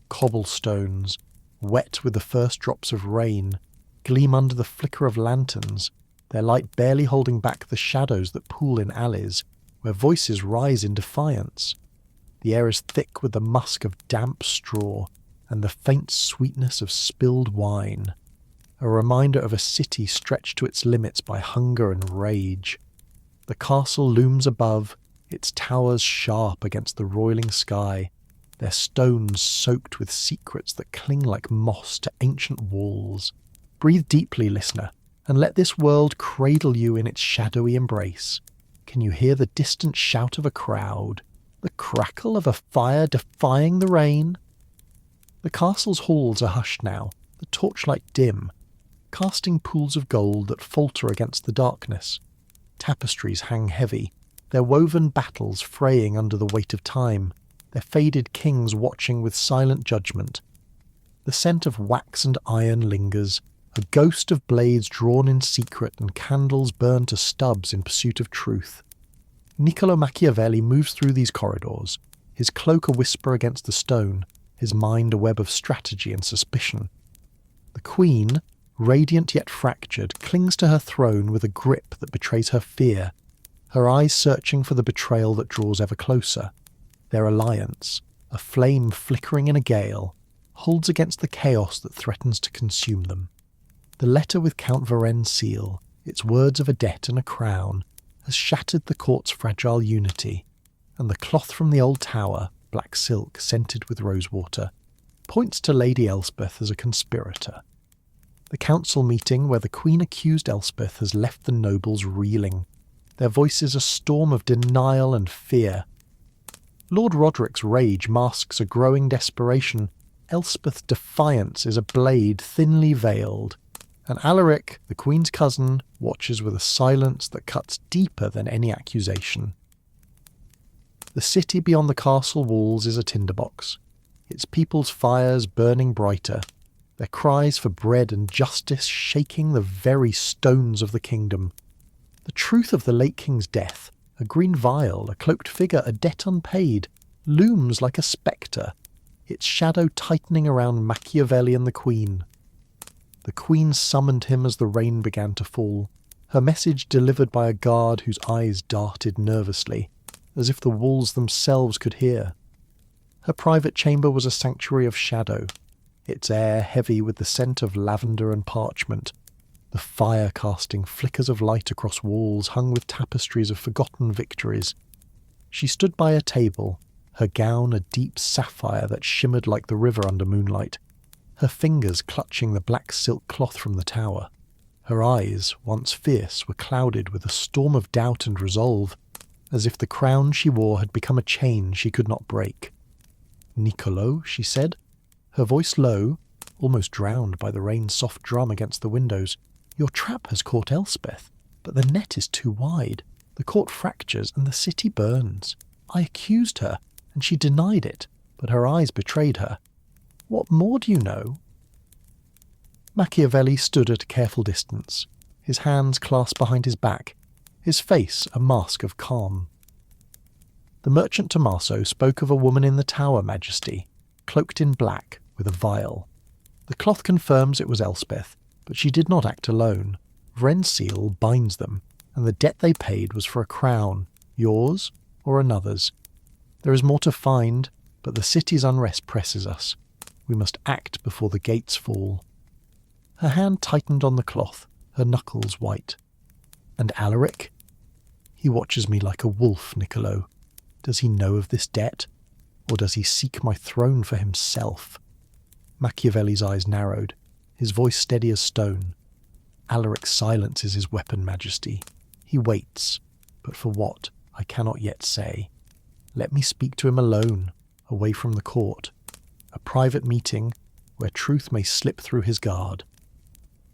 Cobblestones, wet with the first drops of rain, gleam under the flicker of lanterns, their light barely holding back the shadows that pool in alleys, where voices rise in defiance. The air is thick with the musk of damp straw and the faint sweetness of spilled wine, a reminder of a city stretched to its limits by hunger and rage. The castle looms above, its towers sharp against the roiling sky, their stones soaked with secrets that cling like moss to ancient walls. Breathe deeply, listener, and let this world cradle you in its shadowy embrace. Can you hear the distant shout of a crowd? The crackle of a fire defying the rain? The castle's halls are hushed now, the torchlight dim, casting pools of gold that falter against the darkness. Tapestries hang heavy, their woven battles fraying under the weight of time, their faded kings watching with silent judgment. The scent of wax and iron lingers, a ghost of blades drawn in secret and candles burned to stubs in pursuit of truth. Niccolo Machiavelli moves through these corridors, his cloak a whisper against the stone, his mind a web of strategy and suspicion. The Queen, radiant yet fractured, clings to her throne with a grip that betrays her fear, her eyes searching for the betrayal that draws ever closer. Their alliance, a flame flickering in a gale, holds against the chaos that threatens to consume them. The letter with Count Varennes' seal, its words of a debt and a crown, has shattered the court's fragile unity, and the cloth from the old tower, black silk scented with rosewater, points to Lady Elspeth as a conspirator. The council meeting where the Queen accused Elspeth has left the nobles reeling, their voices a storm of denial and fear. Lord Roderick's rage masks a growing desperation. Elspeth's defiance is a blade thinly veiled, and Alaric, the Queen's cousin, watches with a silence that cuts deeper than any accusation. The city beyond the castle walls is a tinderbox, its people's fires burning brighter, their cries for bread and justice shaking the very stones of the kingdom. The truth of the late king's death, a green vial, a cloaked figure, a debt unpaid, looms like a spectre, its shadow tightening around Machiavelli and the Queen. The Queen summoned him as the rain began to fall, her message delivered by a guard whose eyes darted nervously, as if the walls themselves could hear. Her private chamber was a sanctuary of shadow, its air heavy with the scent of lavender and parchment, the fire casting flickers of light across walls hung with tapestries of forgotten victories. She stood by a table, her gown a deep sapphire that shimmered like the river under moonlight, her fingers clutching the black silk cloth from the tower. Her eyes, once fierce, were clouded with a storm of doubt and resolve, as if the crown she wore had become a chain she could not break. "Niccolo," she said, her voice low, almost drowned by the rain's soft drum against the windows. "Your trap has caught Elspeth, but the net is too wide. The court fractures and the city burns. I accused her, and she denied it, but her eyes betrayed her. What more do you know?" Machiavelli stood at a careful distance, his hands clasped behind his back, his face a mask of calm. The merchant Tommaso spoke of a woman in the tower, Majesty, cloaked in black, with a vial. The cloth confirms it was Elspeth, but she did not act alone. Varennes' seal binds them, and the debt they paid was for a crown, yours or another's. There is more to find, but the city's unrest presses us. We must act before the gates fall. Her hand tightened on the cloth, her knuckles white. "And Alaric?" "He watches me like a wolf, Niccolo. Does he know of this debt? Or does he seek my throne for himself?" Machiavelli's eyes narrowed, his voice steady as stone. "Alaric's silence is his weapon, Majesty. He waits, but for what, I cannot yet say. Let me speak to him alone, away from the court. A private meeting where truth may slip through his guard."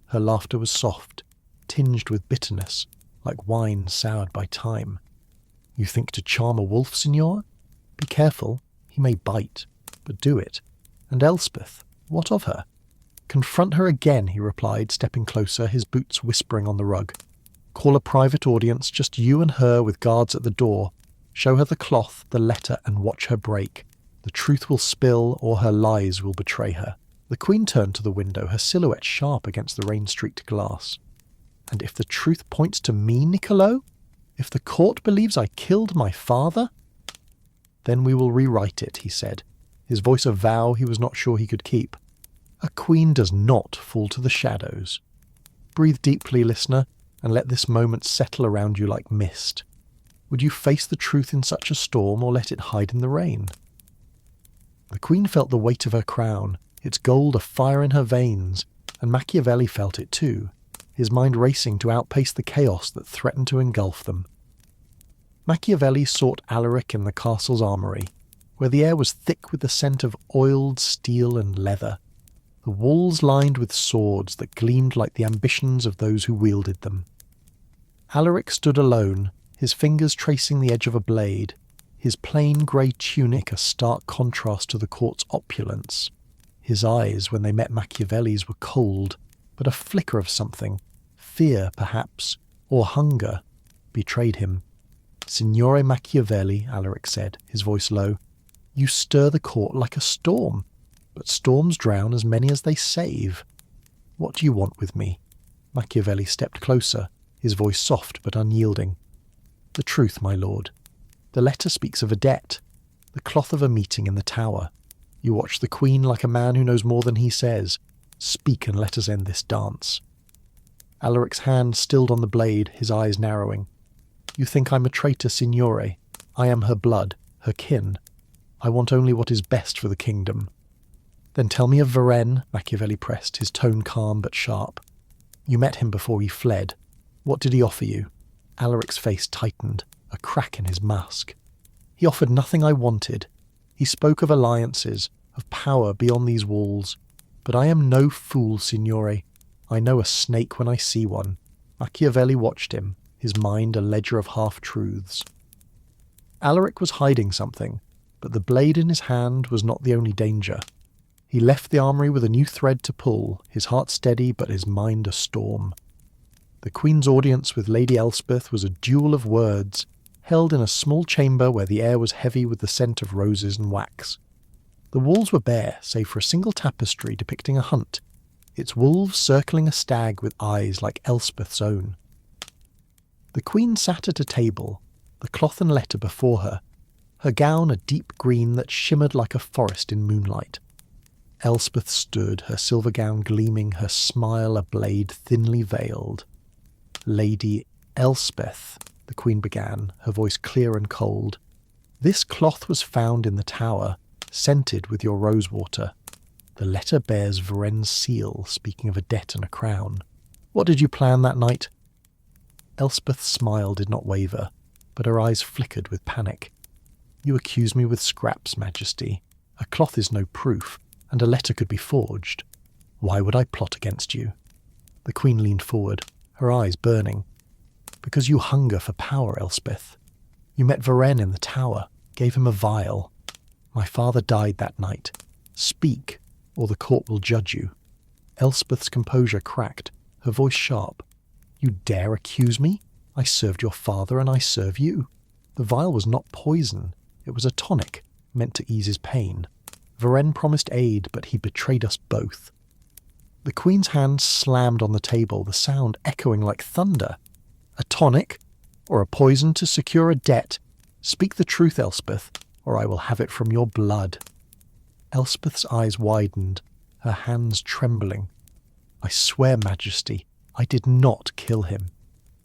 Her laughter was soft, tinged with bitterness, like wine soured by time. "You think to charm a wolf, signor? Be careful, he may bite, but do it. And Elspeth, what of her?" "Confront her again," he replied, stepping closer, his boots whispering on the rug. "Call a private audience, just you and her with guards at the door. Show her the cloth, the letter, and watch her break. The truth will spill, or her lies will betray her." The Queen turned to the window, her silhouette sharp against the rain-streaked glass. "And if the truth points to me, Niccolo? If the court believes I killed my father?" "Then we will rewrite it," he said, his voice a vow he was not sure he could keep. "A queen does not fall to the shadows. Breathe deeply, listener, and let this moment settle around you like mist. Would you face the truth in such a storm, or let it hide in the rain?" The Queen felt the weight of her crown, its gold afire in her veins, and Machiavelli felt it too, his mind racing to outpace the chaos that threatened to engulf them. Machiavelli sought Alaric in the castle's armoury, where the air was thick with the scent of oiled steel and leather, the walls lined with swords that gleamed like the ambitions of those who wielded them. Alaric stood alone, his fingers tracing the edge of a blade, his plain grey tunic a stark contrast to the court's opulence. His eyes, when they met Machiavelli's, were cold, but a flicker of something, fear perhaps, or hunger, betrayed him. "Signore Machiavelli," Alaric said, his voice low, "you stir the court like a storm, but storms drown as many as they save. What do you want with me?" Machiavelli stepped closer, his voice soft but unyielding. "The truth, my lord. The letter speaks of a debt, the cloth of a meeting in the tower. You watch the Queen like a man who knows more than he says. Speak and let us end this dance." Alaric's hand stilled on the blade, his eyes narrowing. "You think I'm a traitor, signore. I am her blood, her kin. I want only what is best for the kingdom." "Then tell me of Varenne," Machiavelli pressed, his tone calm but sharp. "You met him before he fled. What did he offer you?" Alaric's face tightened, a crack in his mask. "He offered nothing I wanted. He spoke of alliances, of power beyond these walls. But I am no fool, signore. I know a snake when I see one." Machiavelli watched him, his mind a ledger of half-truths. Alaric was hiding something, but the blade in his hand was not the only danger. He left the armoury with a new thread to pull, his heart steady but his mind a storm. The Queen's audience with Lady Elspeth was a duel of words, held in a small chamber where the air was heavy with the scent of roses and wax. The walls were bare, save for a single tapestry depicting a hunt, its wolves circling a stag with eyes like Elspeth's own. The Queen sat at a table, the cloth and letter before her, her gown a deep green that shimmered like a forest in moonlight. Elspeth stood, her silver gown gleaming, her smile a blade thinly veiled. "Lady Elspeth," the Queen began, her voice clear and cold, "this cloth was found in the tower, scented with your rosewater. The letter bears Varenne's seal, speaking of a debt and a crown. What did you plan that night?" Elspeth's smile did not waver, but her eyes flickered with panic. "You accuse me with scraps, Majesty. A cloth is no proof, and a letter could be forged. Why would I plot against you?" The Queen leaned forward, her eyes burning. "Because you hunger for power, Elspeth. You met Varenne in the tower, gave him a vial. My father died that night. Speak, or the court will judge you." Elspeth's composure cracked, her voice sharp. "You dare accuse me? I served your father and I serve you. The vial was not poison. It was a tonic, meant to ease his pain. Varenne promised aid, but he betrayed us both." The Queen's hand slammed on the table, the sound echoing like thunder. "A tonic? Or a poison to secure a debt? Speak the truth, Elspeth, or I will have it from your blood." Elspeth's eyes widened, her hands trembling. "I swear, Majesty, I did not kill him.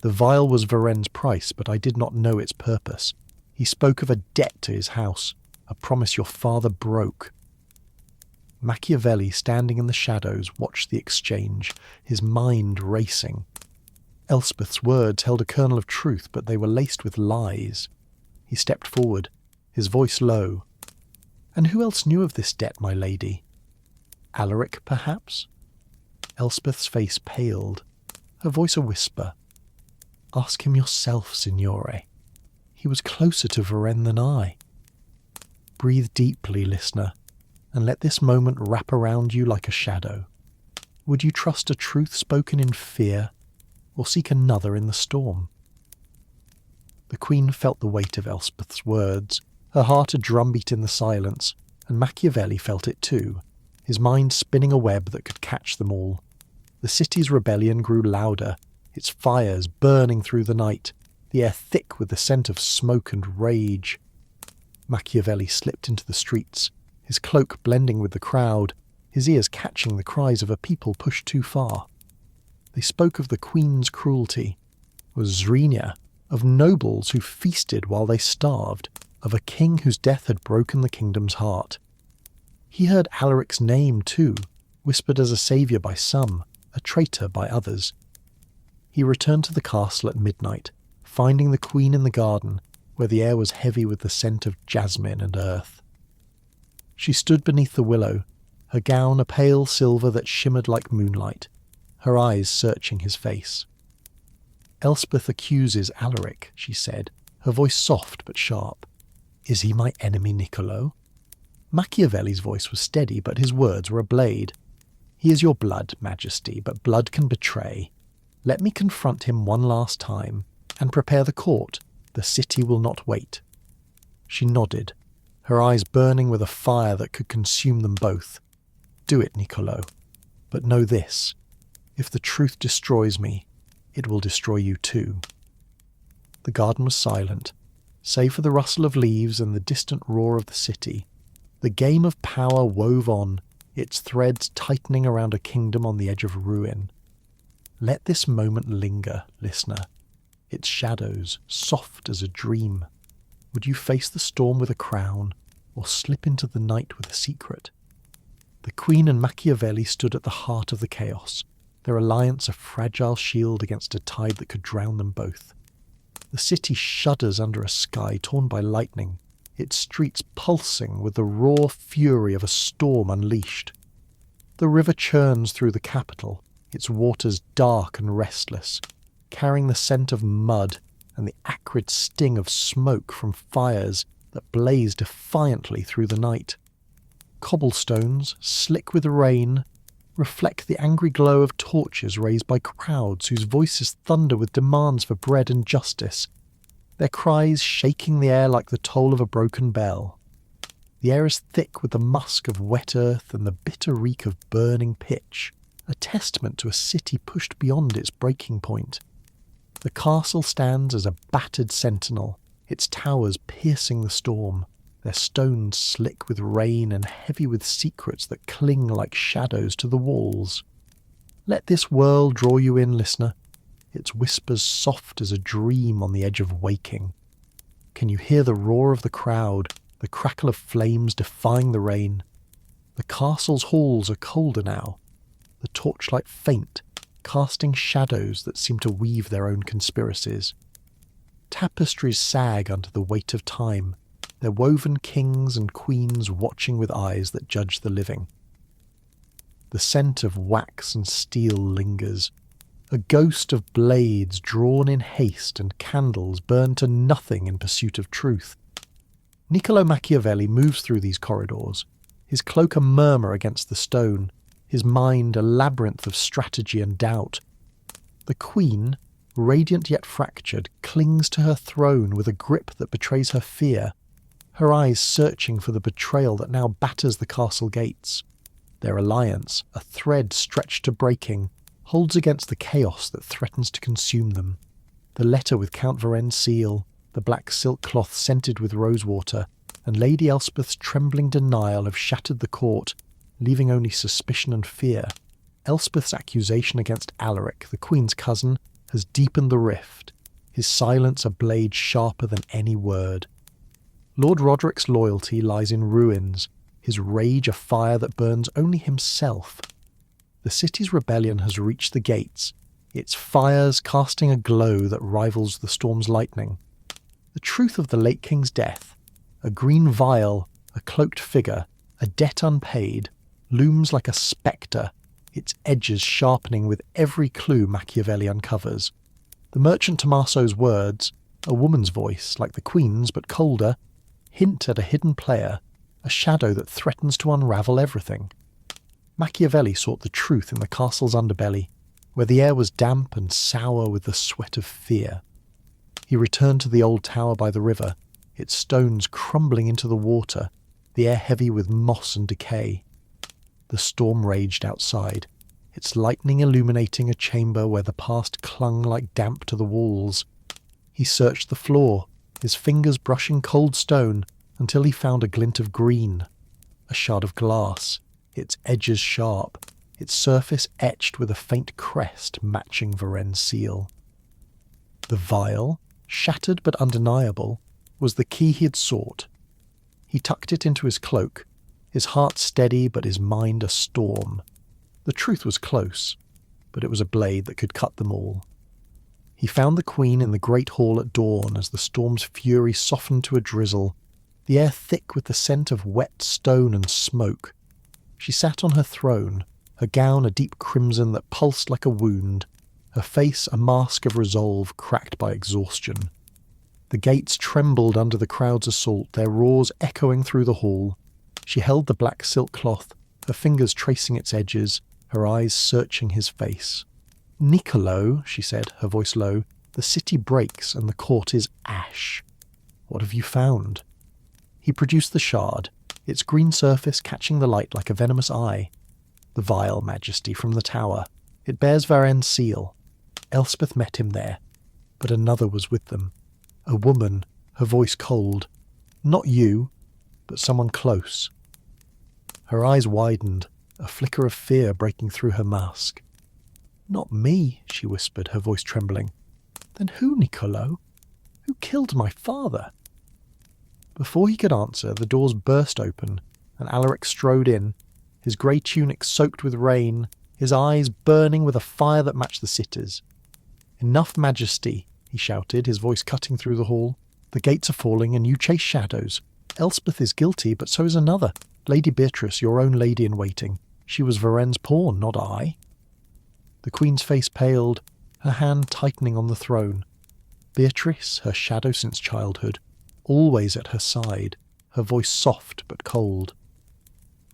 The vial was Varenne's price, but I did not know its purpose. He spoke of a debt to his house, a promise your father broke." Machiavelli, standing in the shadows, watched the exchange, his mind racing. Elspeth's words held a kernel of truth, but they were laced with lies. He stepped forward, his voice low. "And who else knew of this debt, my lady? Alaric, perhaps?" Elspeth's face paled, her voice a whisper. "Ask him yourself, signore. He was closer to Varenne than I. Breathe deeply, listener, and let this moment wrap around you like a shadow. Would you trust a truth spoken in fear, or seek another in the storm?" The Queen felt the weight of Elspeth's words, her heart a drumbeat in the silence, and Machiavelli felt it too, his mind spinning a web that could catch them all. The city's rebellion grew louder, its fires burning through the night, the air thick with the scent of smoke and rage. Machiavelli slipped into the streets, his cloak blending with the crowd, his ears catching the cries of a people pushed too far. They spoke of the Queen's cruelty, of Zrina, of nobles who feasted while they starved, of a king whose death had broken the kingdom's heart. He heard Alaric's name too, whispered as a saviour by some, a traitor by others. He returned to the castle at midnight, finding the Queen in the garden, where the air was heavy with the scent of jasmine and earth. She stood beneath the willow, her gown a pale silver that shimmered like moonlight, her eyes searching his face. "Elspeth accuses Alaric," she said, her voice soft but sharp. "Is he my enemy, Niccolo?" Machiavelli's voice was steady, but his words were a blade. He is your blood, Majesty, but blood can betray. Let me confront him one last time, and prepare the court. The city will not wait." She nodded, her eyes burning with a fire that could consume them both. "Do it, Niccolo. But know this. If the truth destroys me, it will destroy you too." The garden was silent, save for the rustle of leaves and the distant roar of the city. The game of power wove on, its threads tightening around a kingdom on the edge of ruin. Let this moment linger, listener, its shadows soft as a dream. Would you face the storm with a crown, or slip into the night with a secret? The Queen and Machiavelli stood at the heart of the chaos, their alliance a fragile shield against a tide that could drown them both. The city shudders under a sky torn by lightning, its streets pulsing with the raw fury of a storm unleashed. The river churns through the capital, its waters dark and restless, carrying the scent of mud and the acrid sting of smoke from fires that blaze defiantly through the night. Cobblestones, slick with rain, reflect the angry glow of torches raised by crowds whose voices thunder with demands for bread and justice, their cries shaking the air like the toll of a broken bell. The air is thick with the musk of wet earth and the bitter reek of burning pitch, a testament to a city pushed beyond its breaking point. The castle stands as a battered sentinel, its towers piercing the storm, their stones slick with rain and heavy with secrets that cling like shadows to the walls. Let this world draw you in, listener, its whispers soft as a dream on the edge of waking. Can you hear the roar of the crowd, the crackle of flames defying the rain? The castle's halls are colder now, the torchlight faint, casting shadows that seem to weave their own conspiracies. Tapestries sag under the weight of time, their woven kings and queens watching with eyes that judge the living. The scent of wax and steel lingers, a ghost of blades drawn in haste and candles burned to nothing in pursuit of truth. Niccolo Machiavelli moves through these corridors, his cloak a murmur against the stone, his mind a labyrinth of strategy and doubt. The Queen, radiant yet fractured, clings to her throne with a grip that betrays her fear, her eyes searching for the betrayal that now batters the castle gates. Their alliance, a thread stretched to breaking, holds against the chaos that threatens to consume them. The letter with Count Varennes' seal, the black silk cloth scented with rosewater, and Lady Elspeth's trembling denial have shattered the court, leaving only suspicion and fear. Elspeth's accusation against Alaric, the Queen's cousin, has deepened the rift, his silence a blade sharper than any word. Lord Roderick's loyalty lies in ruins, his rage a fire that burns only himself. The city's rebellion has reached the gates, its fires casting a glow that rivals the storm's lightning. The truth of the late king's death, a green vial, a cloaked figure, a debt unpaid, looms like a spectre, its edges sharpening with every clue Machiavelli uncovers. The merchant Tommaso's words, a woman's voice like the Queen's but colder, hint at a hidden player, a shadow that threatens to unravel everything. Machiavelli sought the truth in the castle's underbelly, where the air was damp and sour with the sweat of fear. He returned to the old tower by the river, its stones crumbling into the water, the air heavy with moss and decay. The storm raged outside, its lightning illuminating a chamber where the past clung like damp to the walls. He searched the floor, his fingers brushing cold stone, until he found a glint of green, a shard of glass, its edges sharp, its surface etched with a faint crest matching Varennes' seal. The vial, shattered but undeniable, was the key he had sought. He tucked it into his cloak, his heart steady but his mind a storm. The truth was close, but it was a blade that could cut them all. He found the Queen in the great hall at dawn as the storm's fury softened to a drizzle, the air thick with the scent of wet stone and smoke. She sat on her throne, her gown a deep crimson that pulsed like a wound, her face a mask of resolve cracked by exhaustion. The gates trembled under the crowd's assault, their roars echoing through the hall. She held the black silk cloth, her fingers tracing its edges, her eyes searching his face. "Niccolo," she said, her voice low, "the city breaks and the court is ash. What have you found?" He produced the shard, its green surface catching the light like a venomous eye. "The vial, Majesty, from the tower. It bears Varenne's seal. Elspeth met him there, but another was with them. A woman, her voice cold. Not you, but someone close." Her eyes widened, a flicker of fear breaking through her mask. "Not me," she whispered, her voice trembling. "Then who, Niccolo? Who killed my father?" Before he could answer, the doors burst open, and Alaric strode in, his grey tunic soaked with rain, his eyes burning with a fire that matched the city's. "Enough, Majesty," he shouted, his voice cutting through the hall. "The gates are falling, and you chase shadows. Elspeth is guilty, but so is another. Lady Beatrice, your own lady-in-waiting. She was Varenne's pawn, not I." The Queen's face paled, her hand tightening on the throne. Beatrice, her shadow since childhood, always at her side, her voice soft but cold.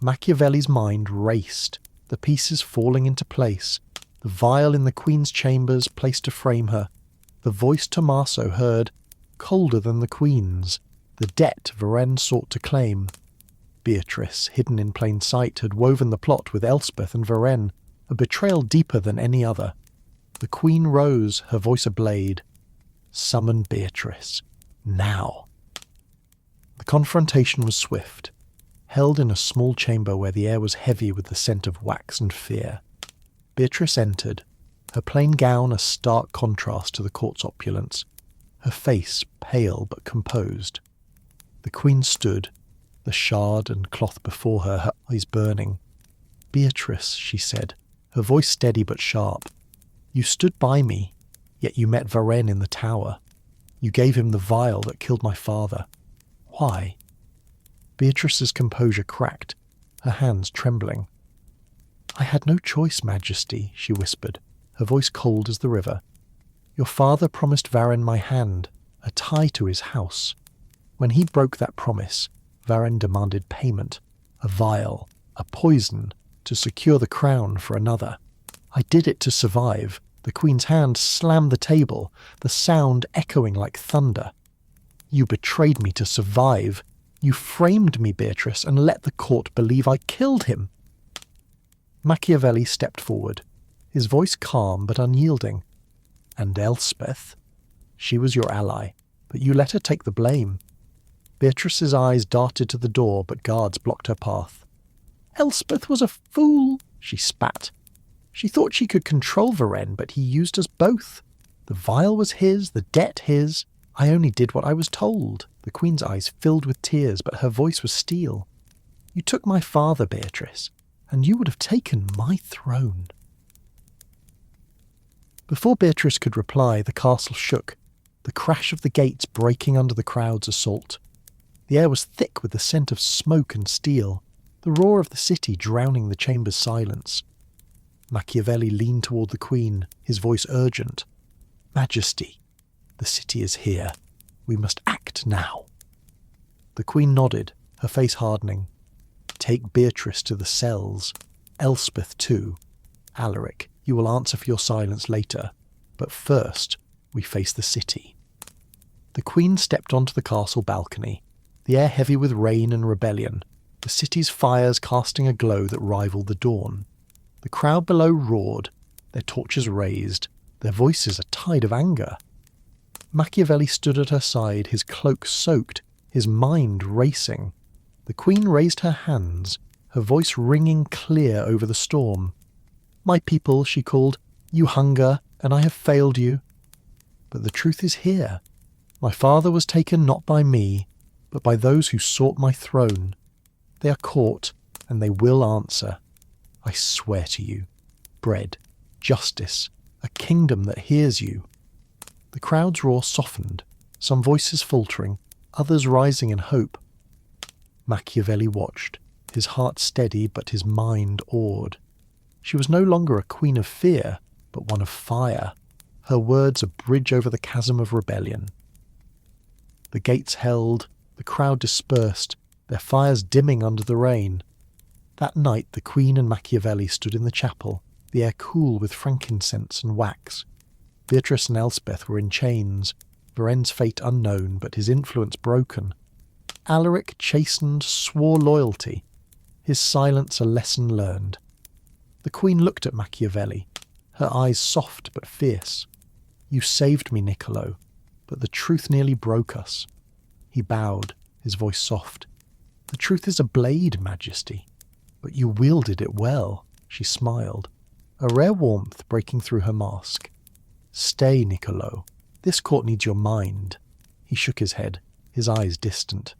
Machiavelli's mind raced, the pieces falling into place, the vial in the Queen's chambers placed to frame her, the voice Tommaso heard, colder than the Queen's, the debt Varenne sought to claim. Beatrice, hidden in plain sight, had woven the plot with Elspeth and Varenne, a betrayal deeper than any other. The Queen rose, her voice a blade. "Summon Beatrice. Now." The confrontation was swift, held in a small chamber where the air was heavy with the scent of wax and fear. Beatrice entered, her plain gown a stark contrast to the court's opulence, her face pale but composed. The Queen stood, the shard and cloth before her, her eyes burning. "Beatrice," she said, her voice steady but sharp, "you stood by me, yet you met Varenne in the tower. You gave him the vial that killed my father. Why?" Beatrice's composure cracked, her hands trembling. "I had no choice, Majesty," she whispered, her voice cold as the river. "Your father promised Varenne my hand, a tie to his house. When he broke that promise, Varenne demanded payment, a vial, a poison, to secure the crown for another. I did it to survive." The Queen's hand slammed the table, the sound echoing like thunder. "You betrayed me to survive. You framed me, Beatrice, and let the court believe I killed him." Machiavelli stepped forward, his voice calm but unyielding. "And Elspeth? She was your ally, but you let her take the blame." Beatrice's eyes darted to the door, but guards blocked her path. "Elspeth was a fool," she spat. "She thought she could control Varenne, but he used us both. The vial was his, the debt his. I only did what I was told." The Queen's eyes filled with tears, but her voice was steel. "You took my father, Beatrice, and you would have taken my throne." Before Beatrice could reply, the castle shook, the crash of the gates breaking under the crowd's assault. The air was thick with the scent of smoke and steel, the roar of the city drowning the chamber's silence. Machiavelli leaned toward the Queen, his voice urgent. "Majesty, the city is here. We must act now." The Queen nodded, her face hardening. "Take Beatrice to the cells. Elspeth too. Alaric, you will answer for your silence later. But first, we face the city." The Queen stepped onto the castle balcony, the air heavy with rain and rebellion, the city's fires casting a glow that rivaled the dawn. The crowd below roared, their torches raised, their voices a tide of anger. Machiavelli stood at her side, his cloak soaked, his mind racing. The Queen raised her hands, her voice ringing clear over the storm. "My people," she called, "you hunger, and I have failed you. But the truth is here. My father was taken not by me, but by those who sought my throne. They are caught, and they will answer. I swear to you. Bread, justice, a kingdom that hears you." The crowd's roar softened, some voices faltering, others rising in hope. Machiavelli watched, his heart steady but his mind awed. She was no longer a queen of fear, but one of fire, her words a bridge over the chasm of rebellion. The gates held, the crowd dispersed, their fires dimming under the rain. That night the Queen and Machiavelli stood in the chapel, the air cool with frankincense and wax. Beatrice and Elspeth were in chains, Varen's fate unknown, but his influence broken. Alaric, chastened, swore loyalty, his silence a lesson learned. The Queen looked at Machiavelli, her eyes soft but fierce. "You saved me, Niccolo, but the truth nearly broke us." He bowed, his voice soft. "The truth is a blade, Majesty, but you wielded it well." She smiled, a rare warmth breaking through her mask. "Stay, Niccolo. This court needs your mind." He shook his head, his eyes distant.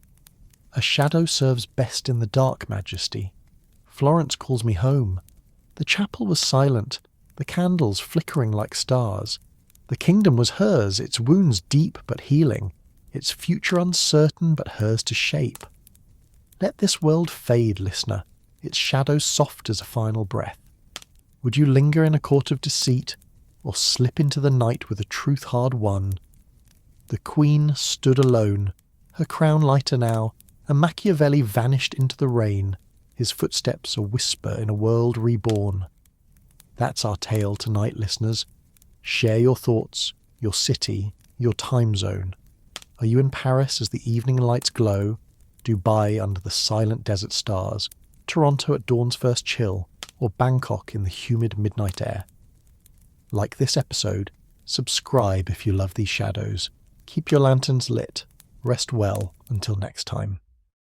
"A shadow serves best in the dark, Majesty. Florence calls me home." The chapel was silent, the candles flickering like stars. The kingdom was hers, its wounds deep but healing, its future uncertain but hers to shape. Let this world fade, listener, its shadow soft as a final breath. Would you linger in a court of deceit, or slip into the night with a truth hard won? The Queen stood alone, her crown lighter now, and Machiavelli vanished into the rain, his footsteps a whisper in a world reborn. That's our tale tonight, listeners. Share your thoughts, your city, your time zone. Are you in Paris as the evening lights glow, Dubai under the silent desert stars, Toronto at dawn's first chill, or Bangkok in the humid midnight air? Like this episode, subscribe if you love these shadows. Keep your lanterns lit. Rest well until next time.